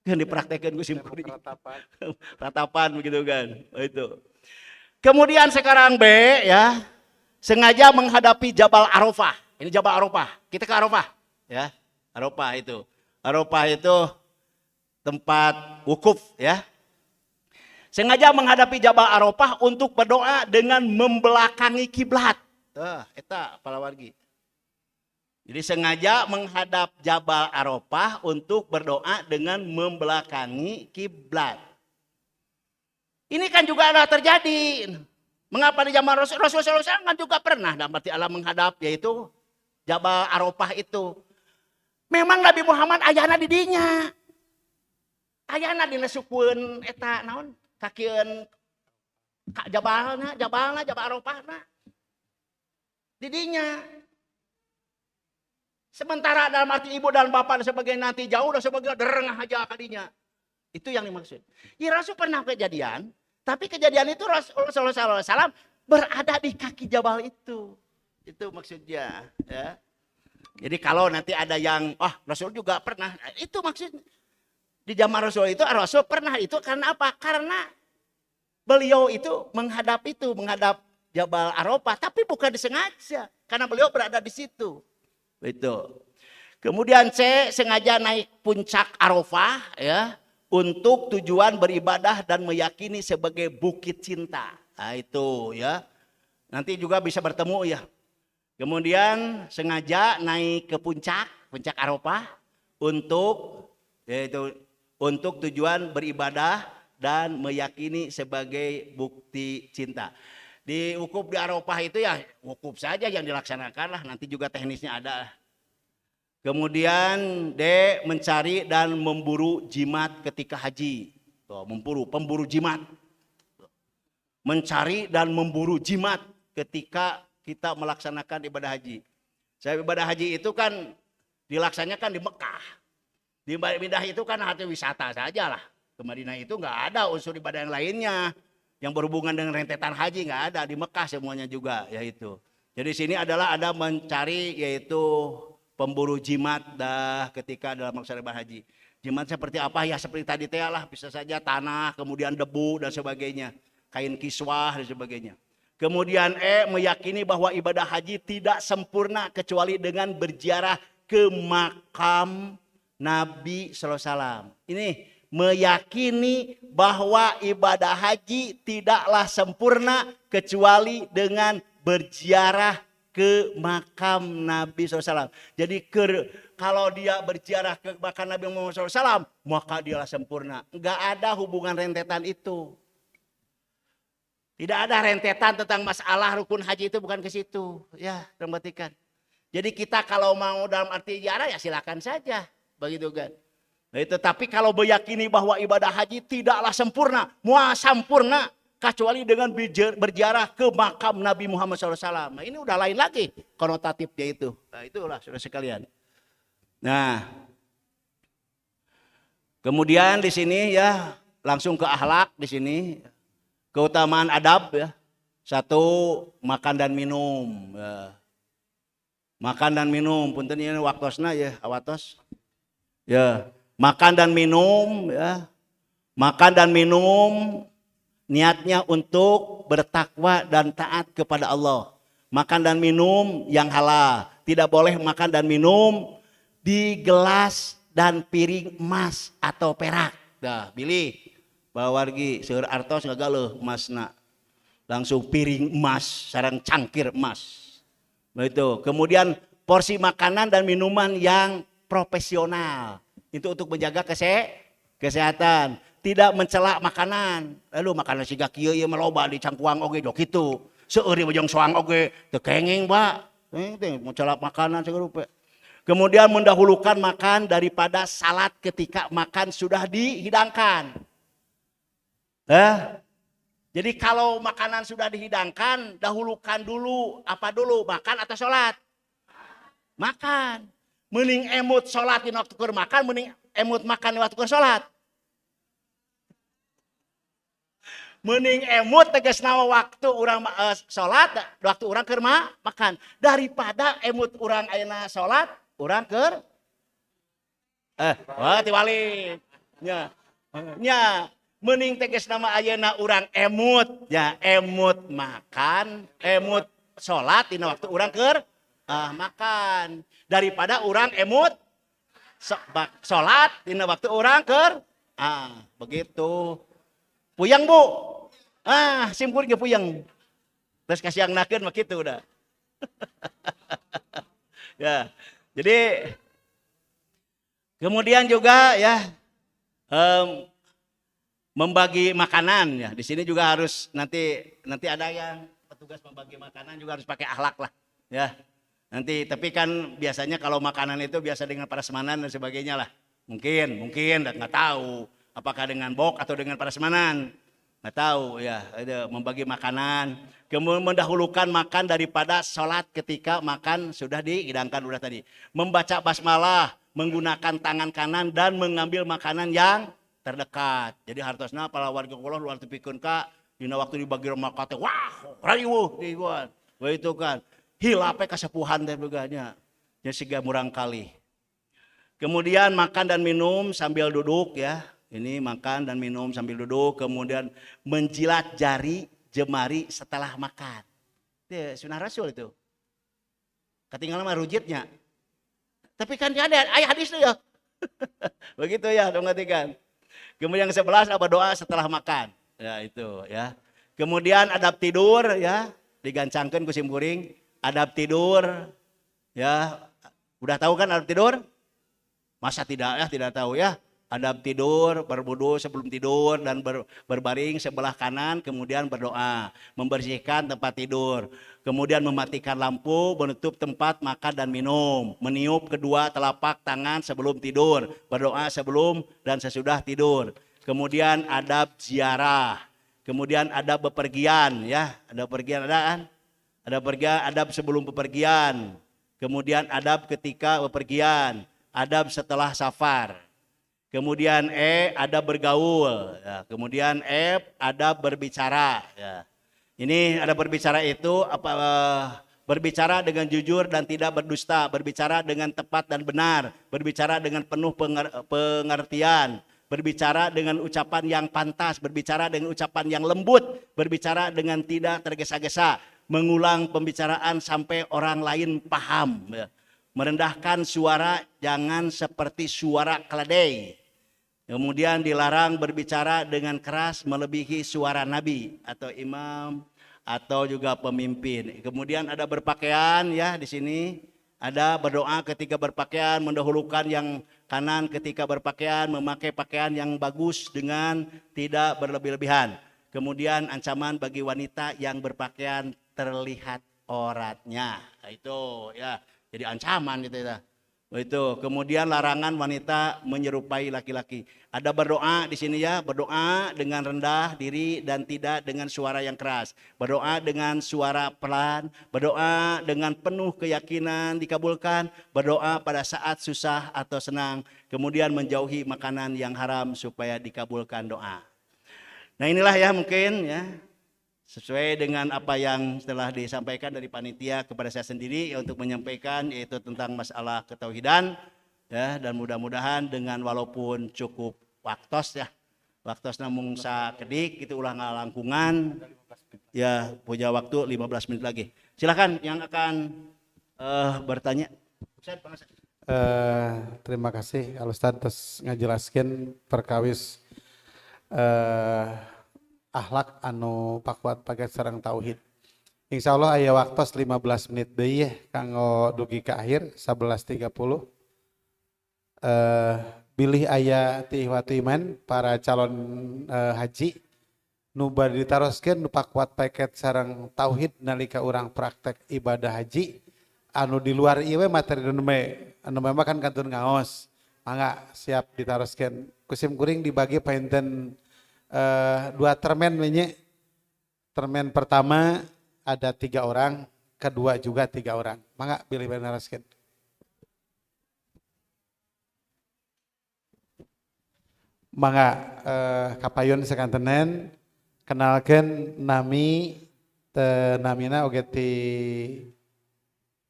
Yang dipraktekkan gue simpul. Ratapan begitu kan. Itu. Kemudian sekarang B ya, sengaja menghadapi Jabal Arafah. Ini Jabal Arafah. Kita ke Arafah, ya. Arafah itu. Arafah itu tempat wukuf, ya. Sengaja menghadapi Jabal Arafah untuk berdoa dengan membelakangi kiblat. Eta para wargi. Jadi sengaja menghadap Jabal Arafah untuk berdoa dengan membelakangi kiblat. Ini kan juga ada terjadi. Mengapa di zaman Rasulullah SAW kan juga pernah dalam arti Allah menghadap yaitu Jabal Arafah itu. Memang Nabi Muhammad ayana di dinya. Ayana dina sukeun eta naon? Kakieun jabalna Jabal Arafahna. Di dinya. Sementara dalam arti ibu dan bapak dan sebagainya nanti jauh dan sebagainya derengah aja kadinya. Itu yang dimaksud. Ya Rasul pernah kejadian, tapi kejadian itu Rasulullah SAW berada di kaki jabal itu. Itu maksudnya. Ya. Jadi kalau nanti ada yang, Rasul juga pernah. Itu maksudnya. Di zaman Rasul itu, Rasul pernah itu karena apa? Karena beliau itu menghadap Jabal Arafah. Tapi bukan disengaja. Karena beliau berada di situ. Itu. Kemudian C, sengaja naik puncak Arafah. Ya, untuk tujuan beribadah dan meyakini sebagai bukit cinta. Nah itu ya. Nanti juga bisa bertemu ya. Kemudian sengaja naik ke puncak Arafah untuk tujuan beribadah dan meyakini sebagai bukti cinta. Di wukuf di Arafah itu ya wukuf saja yang dilaksanakan lah, nanti juga teknisnya ada. Kemudian D, mencari dan memburu jimat ketika haji. Tuh, pemburu jimat. Mencari dan memburu jimat ketika kita melaksanakan ibadah haji. Ibadah haji itu kan dilaksanakan di Mekah. Di Madinah itu kan hati wisata saja lah. Ke Madinah itu nggak ada unsur ibadah yang lainnya. Yang berhubungan dengan rentetan haji nggak ada. Di Mekah semuanya juga yaitu. Jadi sini adalah ada mencari yaitu pemburu jimat ketika dalam melaksanakan ibadah haji. Jimat seperti apa ya? Seperti tadi teh lah, bisa saja tanah, kemudian debu dan sebagainya. Kain kiswah dan sebagainya. Kemudian meyakini bahwa ibadah haji tidak sempurna kecuali dengan berziarah ke makam Nabi SAW. Ini meyakini bahwa ibadah haji tidaklah sempurna kecuali dengan berziarah ke makam Nabi SAW. Jadi kalau dia berziarah ke makam Nabi Muhammad SAW, maka dialah sempurna. Enggak ada hubungan rentetan itu. Tidak ada rentetan tentang masalah rukun haji itu bukan ke situ. Ya, perhatikan. Jadi kita kalau mau dalam arti ziarah ya silakan saja. Begitu kan. Nah, itu tapi kalau meyakini bahwa ibadah haji tidaklah sempurna, sempurna kecuali dengan berziarah ke makam Nabi Muhammad SAW. Nah, ini udah lain lagi konotatifnya itu. Nah, itulah saudara sekalian. Nah, kemudian di sini ya langsung ke akhlak di sini. Keutamaan adab ya. 1, makan dan minum. Ya. Makan dan minum. Punten ini waktosna ya, awatos. Ya, makan dan minum ya. Makan dan minum niatnya untuk bertakwa dan taat kepada Allah. Makan dan minum yang halal. Tidak boleh makan dan minum di gelas dan piring emas atau perak. Dah, pilih. Bawargi seur artos ngagaleun emasna. Langsung piring emas, sareng cangkir emas. Begitu. Kemudian porsi makanan dan minuman yang profesional. Itu untuk menjaga kesehatan. Tidak mencela makanan. Lalu makanan siga kieu ieu maloba di cangkuang oge do kitu. Seuri bojong soang oge teu kenging, Pak. Teh mencela makanan segala. Kemudian mendahulukan makan daripada salat ketika makan sudah dihidangkan. Jadi kalau makanan sudah dihidangkan, dahulukan dulu. Apa dulu? Makan atau sholat? Makan. Mending emut sholat di waktu keur makan, mending emut makan di waktu keur sholat. Mending emut tegas nama waktu orang sholat, waktu orang keur makan. Daripada emut orang ayeuna sholat, orang keur tiwalik. Nya. Mending tegas nama ayeuna urang emut, ya emut makan, emut sholat dina waktu urang keur makan. Daripada urang emut sholat dina waktu urang keur begitu. Puyeng Bu, simpul ge puyeng. Terus kasiangnakeun mah kitu udah. Ya, jadi kemudian juga ya. Membagi makanan ya, di sini juga harus nanti ada yang petugas membagi makanan juga harus pakai akhlak lah ya. Nanti tapi kan biasanya kalau makanan itu biasa dengan prasmanan dan sebagainya lah. Mungkin nggak tahu apakah dengan bok atau dengan prasmanan. Nggak tahu ya, ada membagi makanan. Kemudian mendahulukan makan daripada sholat ketika makan sudah dihidangkan udah tadi. Membaca basmalah, menggunakan tangan kanan dan mengambil makanan yang terdekat. Jadi hartosna para warga kula luar tepikeun ka dina waktu dibagi makan teh wah rayuh dieuan. Wah itu kan hilape kasepuhan teh beganya. Nya siga murang kali. Kemudian makan dan minum sambil duduk ya. Ini makan dan minum sambil duduk, kemudian menjilat jari jemari setelah makan. Itu sunah Rasul itu. Ketinggalan mah rujitnya. Tapi kan ada hadis tuh ya. Begitu ya, dong kan. Kemudian yang 11 apa doa setelah makan. Ya itu ya. Kemudian adab tidur ya, digancangkan ku simkuring, adab tidur ya. Udah tahu kan adab tidur? Masa tidak ya, tidak tahu ya. Adab tidur, berwudu sebelum tidur dan berbaring sebelah kanan, kemudian berdoa, membersihkan tempat tidur, kemudian mematikan lampu, menutup tempat makan dan minum, meniup kedua telapak tangan sebelum tidur, berdoa sebelum dan sesudah tidur. Kemudian adab ziarah, kemudian adab bepergian ya, ada pergian ada kan? Ada pergian, adab sebelum bepergian, kemudian adab ketika bepergian, adab setelah safar. Kemudian ada bergaul, ya. Kemudian ada berbicara. Ya. Ini ada berbicara itu berbicara dengan jujur dan tidak berdusta, berbicara dengan tepat dan benar, berbicara dengan penuh pengertian, berbicara dengan ucapan yang pantas, berbicara dengan ucapan yang lembut, berbicara dengan tidak tergesa-gesa, mengulang pembicaraan sampai orang lain paham. Ya. Merendahkan suara jangan seperti suara keledai. Kemudian dilarang berbicara dengan keras melebihi suara Nabi atau imam atau juga pemimpin. Kemudian ada berpakaian ya di sini. Ada berdoa ketika berpakaian, mendahulukan yang kanan ketika berpakaian, memakai pakaian yang bagus dengan tidak berlebih-lebihan. Kemudian ancaman bagi wanita yang berpakaian terlihat auratnya. Nah, itu ya, jadi ancaman gitu ya. Itu kemudian larangan wanita menyerupai laki-laki. Ada berdoa di sini ya, berdoa dengan rendah diri dan tidak dengan suara yang keras. Berdoa dengan suara pelan, berdoa dengan penuh keyakinan dikabulkan, berdoa pada saat susah atau senang, kemudian menjauhi makanan yang haram supaya dikabulkan doa. Nah inilah ya mungkin ya sesuai dengan apa yang telah disampaikan dari panitia kepada saya sendiri ya, untuk menyampaikan yaitu tentang masalah ketauhidan ya, dan mudah-mudahan dengan walaupun cukup waktos ya, waktos namung sakedik itu ulah ngalangkungan ya, punya waktu 15 menit lagi. Silakan yang akan bertanya. Terima kasih Al Ustaz terus ngajelaskeun perkawis akhlak anu pakuat paket sareng tauhid. Insya Allah aya waktos 15 menit deui kanggo dugi ke akhir 11.30. bilih aya ti ihwatu iman para calon haji nu bade ditaroskeun nu pakuat paket sareng tauhid nalika urang praktek ibadah haji anu di luar ieu we materi anu mah kan kantun ngaos mangga siap ditaroskeun kusim kuring dibagi painten 2 termen we nya. Termen pertama ada 3 orang, kedua juga 3 orang. Mangga bilih ditaroskeun. Mangga kapayun sakantenan kenalkeun nami namina oge ti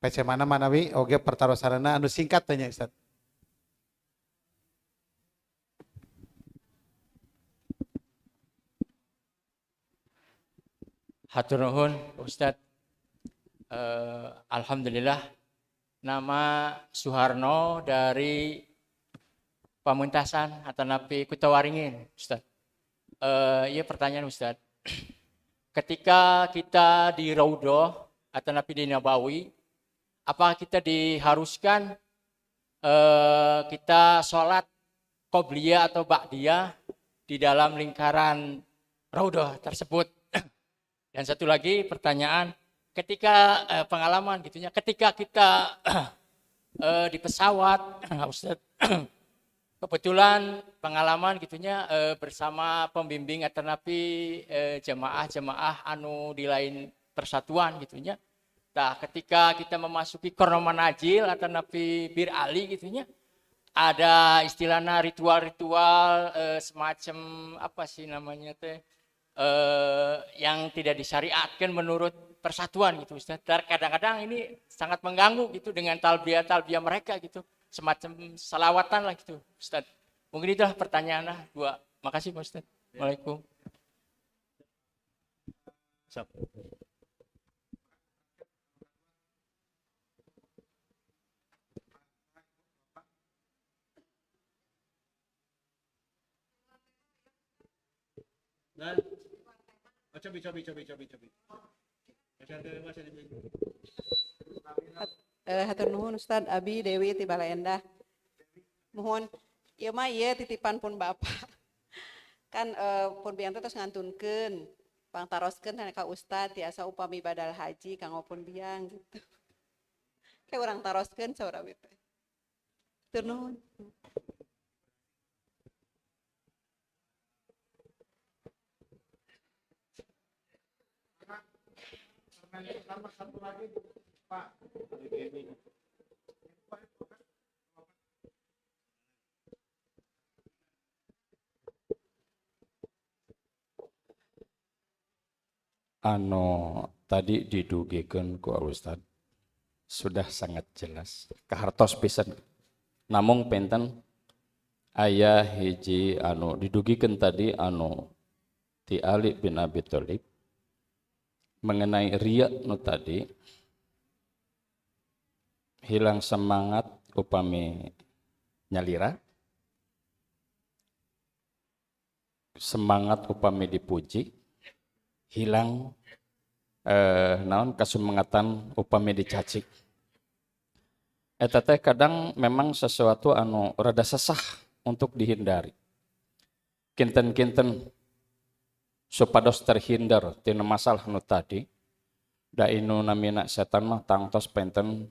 PC mana manawi oge pertarosanana anu singkat teh nya Ustaz. Hatur nuhun Ustadz. Alhamdulillah nama Suharno dari Pamentasan atau napi Kutawaringin Ustadz. Iya pertanyaan Ustadz. Ketika kita di Raudhah atau napi di Nabawi, apakah kita diharuskan kita sholat qobliyah atau ba'diyah di dalam lingkaran Raudhah tersebut? Dan satu lagi pertanyaan, ketika pengalaman gitunya, ketika kita di pesawat, Ustaz, kebetulan pengalaman gitunya bersama pembimbing atau napi jamaah-jamaah anu di lain persatuan gitunya. Nah, ketika kita memasuki Qorno Manajil atau napi Bir Ali gitunya, ada istilahnya ritual-ritual semacam apa sih namanya teh? Yang tidak disyariatkan menurut persatuan gitu Ustaz. Kadang-kadang ini sangat mengganggu gitu dengan talbiyah mereka gitu. Semacam salawatan lah gitu Ustaz. Mungkin itulah pertanyaannya 2. Makasih Pak Ustaz. Waalaikumsalam. Dan cobi. Hatur nuhun Ustad Abi Dewi ti Balai Endah. Mohon ieu mah ieu titipan pun Bapak. Kan pun biang terus ngantunkeun pangtaroskeun ka Ustad tiasa upami badal haji kanggo pun biang gitu. Kayak urang taroskeun saurawi teh. Hatur nuhun. Satu lagi Pak. Tadi didugikan ku Ustad sudah sangat jelas kahartos pisan. Namung penten aya hiji didugikan tadi ti Ali bin Abi Thalib mengenai riya nu tadi hilang semangat upami nyalira, semangat upami dipuji, hilang naon kasumangatan upami dicacik. Eta teh kadang memang sesuatu anu rada sesah untuk dihindari. Kinten-kinten supados terhindar tina masalah nu tadi, da inu namina setan mah tangtos penten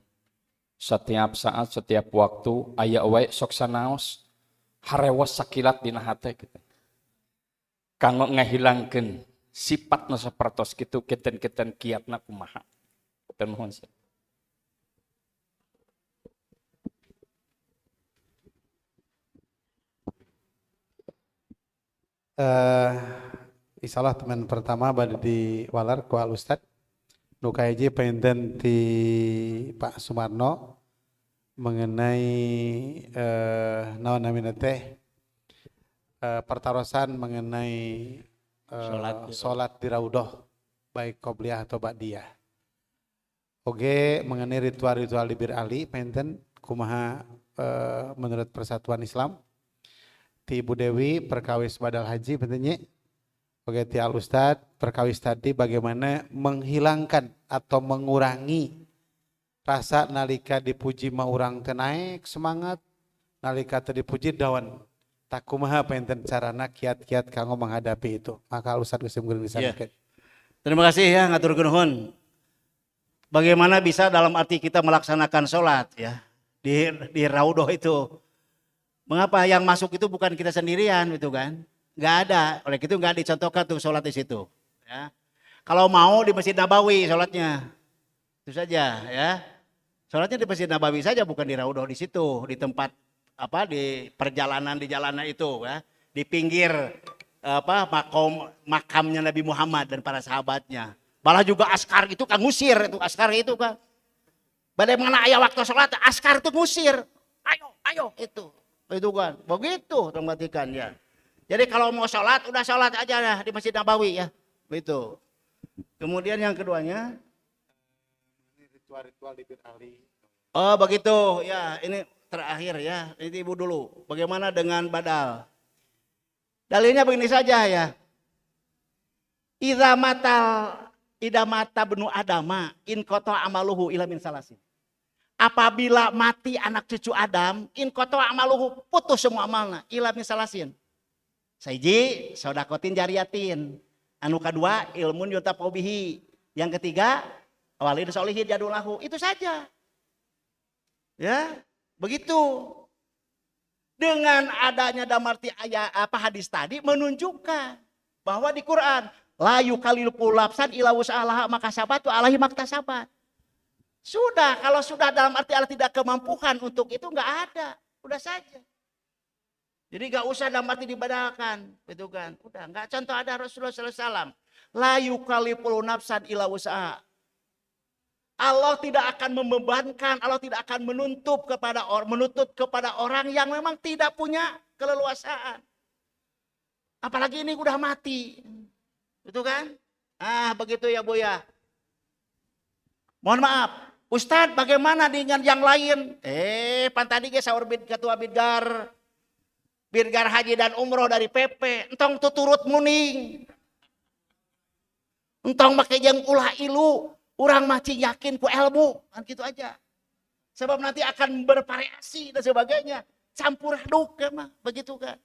setiap saat setiap waktu aya wae sok sanaos harewas sakilat dina hate gitu. Kanggo ngahilangkeun sifat nu sapertos kitu keten-keten kiatna kumaha. Teu nuhun. Insyaallah teman pertama bade di walar ku Al Ustad nu kahiji painten ti Pak Sumarno mengenai naon namina teh pertarosan mengenai salat di Raudhah baik qobliyah atau ba'diyah. Oge mengenai ritual-ritual di Bir Ali painten kumaha menurut Persatuan Islam ti Ibu Dewi perkawis badal haji pentingnya. Oke, ti Al Ustad perkawis tadi bagaimana menghilangkan atau mengurangi rasa nalika dipuji mah urang teu naek semangat, nalika teu dipuji dawan tak kumaha painten carana kiat-kiat kanggo menghadapi itu. Maka Ustaz geus disampaikan. Terima kasih ya, ngaturkeun nuhun. Bagaimana bisa dalam arti kita melaksanakan sholat ya di raudhah itu. Mengapa yang masuk itu bukan kita sendirian gitu kan? Nggak ada, oleh itu nggak dicontohkan tuh sholat di situ. Ya. Kalau mau di Masjid Nabawi sholatnya, itu saja ya. Sholatnya di Masjid Nabawi saja, bukan di raudhah di situ, di tempat apa di perjalanan di jalanan itu ya, di pinggir apa makamnya Nabi Muhammad dan para sahabatnya. Malah juga askar itu kan ngusir itu askar itu kan. Bagaimana ayah waktu sholat askar itu ngusir, ayo itu kan, begitu tematikan ya. Jadi kalau mau sholat udah sholat aja lah di Masjid Nabawi ya, begitu. Kemudian yang keduanya, ritual-ritual di Bir Ali. oh begitu ya, ini terakhir ya, ini ibu dulu. Bagaimana dengan badal? Dalilnya begini saja ya. Idza mata benu adama in koto amaluhu ila min salasin. Apabila mati anak cucu Adam, in koto amaluhu putus semua amalna ila min salasin. Saiji sodakotin jariyatin. Anu kedua ilmun yutafau bihi. Yang ketiga walid sholihin jadulahu. Itu saja. Ya, begitu. Dengan adanya damarti ayat hadis tadi menunjukkan bahwa di Quran la yukalil pulapsan ila wus'alaha maka sabatu alahi maktasabat. Sudah, kalau sudah dalam arti Allah tidak kemampuan untuk itu nggak ada, udah saja. Jadi nggak usah dalam arti dibadalkan, gitu kan? Udah, nggak contoh ada Rasulullah SAW. La yukaliful nafsan ila wus'aha. Allah tidak akan membebankan, Allah tidak akan menuntut kepada orang yang memang tidak punya keleluasaan. Apalagi ini udah mati. Betul kan? Ah, begitu ya Bu ya. Mohon maaf, Ustadz bagaimana dengan yang lain? Pantadi ge saur ketua Bidgar Haji dan Umroh dari PP, entong tuturut muning. Entong make jeung ulah ilu. Orang masih yakin ku ilmu, kan gitu aja. Sebab nanti akan bervariasi dan sebagainya. Campur aduk ya mah, begitu kan.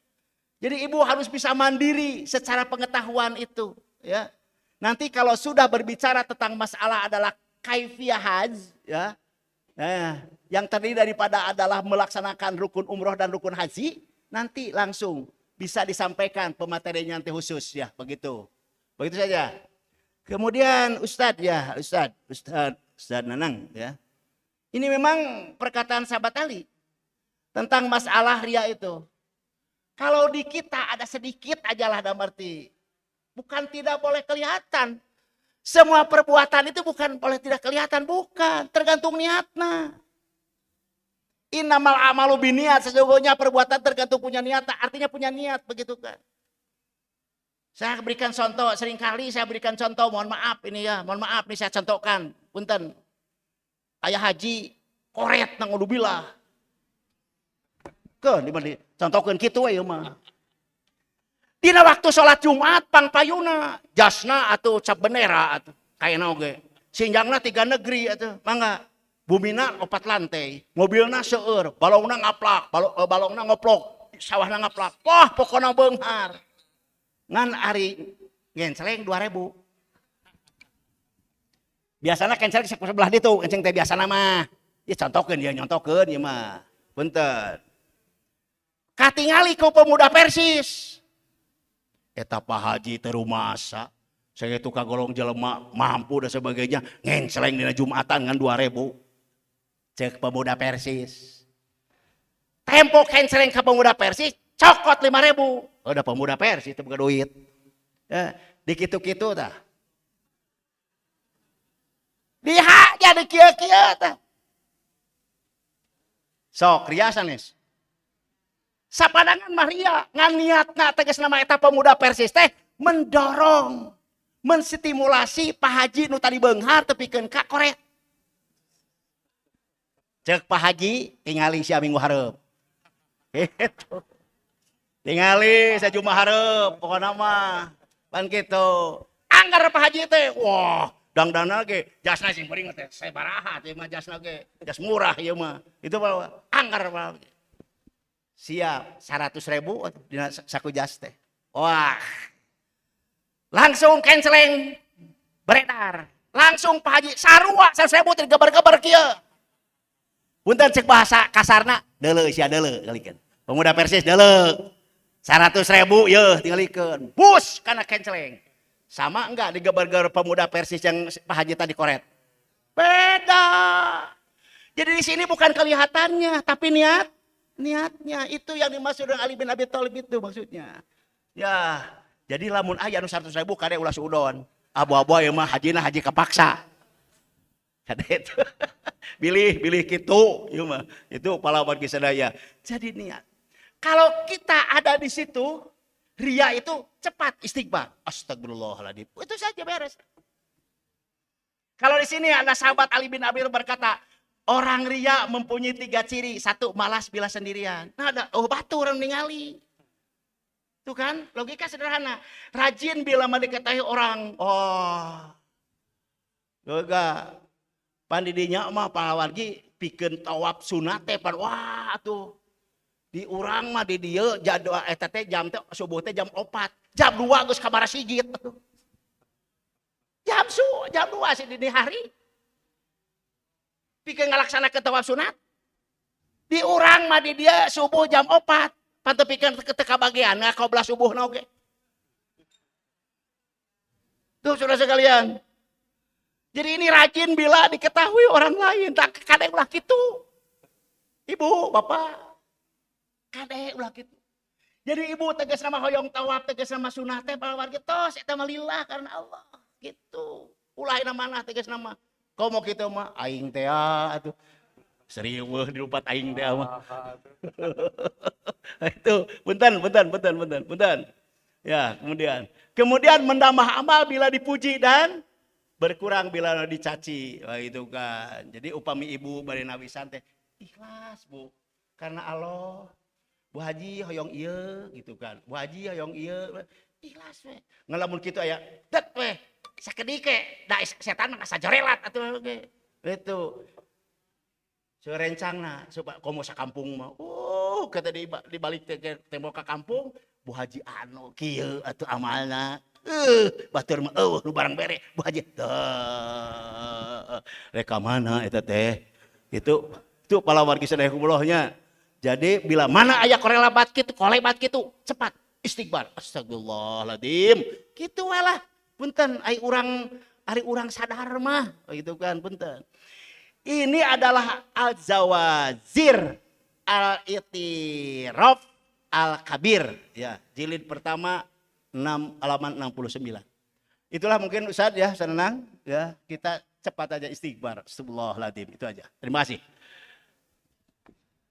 Jadi ibu harus bisa mandiri secara pengetahuan itu. Ya. Nanti kalau sudah berbicara tentang masalah adalah kaifiyah haji, ya. Yang terdiri daripada adalah melaksanakan rukun umroh dan rukun haji, nanti langsung bisa disampaikan pematerinya nanti khusus ya, begitu. Begitu saja. Kemudian Ustadz Nanang ya. Ini memang perkataan sahabat Ali tentang masalah ria itu. Kalau di kita ada sedikit aja lah dalam arti. Bukan tidak boleh kelihatan. Semua perbuatan itu bukan boleh tidak kelihatan, bukan. Tergantung niatnya. Innamal amalu biniat, sesungguhnya perbuatan tergantung punya niat, artinya punya niat, begitu kan. Saya berikan contoh, seringkali saya berikan contoh, mohon maaf nih saya contohkan, punten. Ayah haji, koret nang udubillah. Contohkan gitu ya mah. Dina waktu sholat Jumat, pangpayuna, jasna atau cap benera, atau kayaknya oke. Sinjangna 3 negeri, atau mangga. Bumina 4 lantai, mobilna seueur, balongna ngaplak, balongna ngoplok, sawahna ngaplak. Wah pokoknya beunghar. Ngan ari genceleng 2.000. Biasanya kenceleng sebelah ditu, kenceng teh biasana mah. Ya contohkeun dia nyontohkeun ieu mah. Punten. Katingali ku pemuda Persis. Eta Pak Haji teh rumasa. Saya itu kagolong jelema mampu dan sebagainya, ngenceleng dina Jumatan ngan 2.000. Cek pemuda Persis. Tempo kenceleng ka pemuda Persis, cokot 5.000. Udah pemuda Persis itu bukan duit. Ya, dikitu-kitu tah. Dihaja di kieu-kieu tah. Sok riasanes. Sapadangan Maria ngan niatna tegas nama eta pemuda Persis teh mendorong, menstimulasi Pak Haji nu tadi beunghar tepikeun ka koret. Cek Pak Haji tingali sia minggu hareup. Gitu. Tingali saya cuma harap pokoknya mah pan gitu. Anggar Pak Haji teh wah dangdana ge jasna sing beuring teh sabaraha teh mah jasna ge jas murah ieu mah. Itu anggar Pak. Siap, 100.000 dina saku jas teh. Wah. Langsung canceling beredar. Langsung Pak Haji sarua 100.000 teh geber-geber kieu. Punten cek bahasa kasarna, deuleu sia deuleu galikeun. Pemuda Persis deuleu. 100.000 yeuh tingalikeun. Bus kana canceling. Sama enggak digeber-geber Pemuda Persis yang Pak Haji tadi koret? Beda. Jadi di sini bukan kelihatannya, tapi niatnya itu yang dimaksud dengan Ali bin Abi Thalib itu maksudnya. Ya, jadi lamun aya anu 100.000 kade ulah suudon. Abu-abu ya mah hajina haji kepaksa. Kade itu. Bilih kitu, ieu mah. Itu pahlawan kisadaya. Jadi niat. Kalau kita ada di situ, ria itu cepat istighfar. Astagfirullahaladzim. Itu saja beres. Kalau di sini ada sahabat Ali bin Abi Thalib berkata, orang ria mempunyai 3 ciri. 1, malas bila sendirian. Nah, ada batu orang ningali. Itu kan logika sederhana. Rajin bila mendekati orang. Oh. Yoga. Pandidinya mah pahlawargi pikeun tawaf sunat teh pan wah tuh. Di urang mah di dieu jadwal eta teh jam teh subuh teh jam 4. Jam 2 geus kabar sigit atuh. Jam 2 sih dini hari. Pikeun ngalaksanakeun tawaf sunat. Di urang mah di dia subuh jam 4. Panteu pikeun teu kabagian ngaqoblah subuh na oge. Tuh saudara sekalian. Jadi ini rajin bila diketahui orang lain. Tak kadang ulah gitu. Ibu, bapak. Kadang ulah gitu. Jadi ibu tegas nama hoyong tawaf, tegas nama sunat teh pahlawan tos eta mah lillah karena Allah. Gitu. Ulah mana tegas nama. Kau mau gitu mah aing teh atuh. Serius di lupat aing teh mah. Itu punten. Ya, kemudian menambah amal bila dipuji dan berkurang bila dicaci. Wah, itu kan. Jadi upami ibu bari nawisan teh ikhlas, Bu. Karena Allah. Bu Haji hoyong ieu gitu kan. Bu Haji hoyong ieu ikhlas we. Ngalamun kitu aya det we. Sakedike da setan mah sajorelat atuh ge. Itu. Serencangna supaya komo sakampung mah. Kata di balik tembok ka kampung, Bu Haji anu kieu atuh amalna. Batur mah nu barang bere Bu Haji. Reka mana eta teh? Itu pahlawan sadayahumullah. Jadi bila mana aya kolebat kitu cepat istighfar. Astagfirullahaladzim. Kitu we lah. Punten ari urang sadar mah gitu kan punten. Ini adalah Al-Zawazir Al-Itiraf Al-Kabir ya, jilid pertama halaman 69. Itulah mungkin Ustaz ya, senang ya, kita cepat aja istighfar. Astagfirullahaladzim, itu aja. Terima kasih.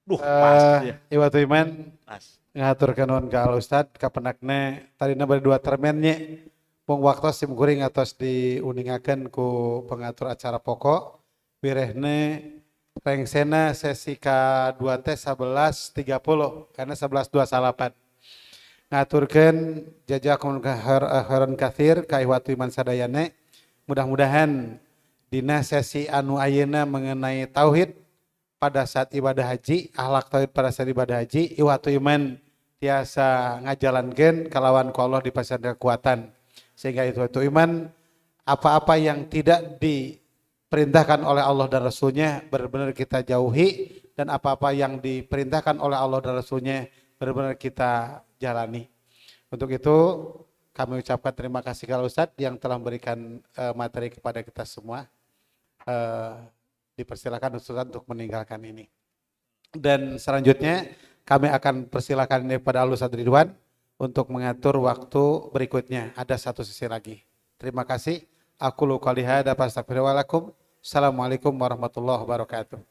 Pas ya. Iwatu iman Pas. ngaturkan nuhun ka Al Ustad kapenakna tadina bari 2 termennya pung waktu sim kuring atos diuningakeun ku pengatur acara pokok birehne rengsena sesi ka-2 teh 11.30 karena 11.28 ngaturkeun jazakumul khairan katsir ka Iwatu iman sadayana. Mudah-mudahan dina sesi anu ayeuna mengenai tauhid pada saat ibadah haji, akhlak tauhid pada saat ibadah haji, Iwatu iman tiasa ngajalankeun kalawan ku Allah dipasarkan kekuatan. Sehingga Iwatu iman apa-apa yang tidak diperintahkan oleh Allah dan Rasulnya benar-benar kita jauhi, dan apa-apa yang diperintahkan oleh Allah dan Rasulnya benar-benar kita jalani. Untuk itu kami ucapkan terima kasih kepada Ustadz yang telah memberikan materi kepada kita semua. Dipersilakan Ustaz untuk meninggalkan ini. Dan selanjutnya kami akan persilakan ini kepada Al-Ustaz Ridwan untuk mengatur waktu berikutnya. Ada satu sesi lagi. Terima kasih. Aku qouli hadza fa astaghfirullaha wa lakum. Assalamualaikum warahmatullahi wabarakatuh.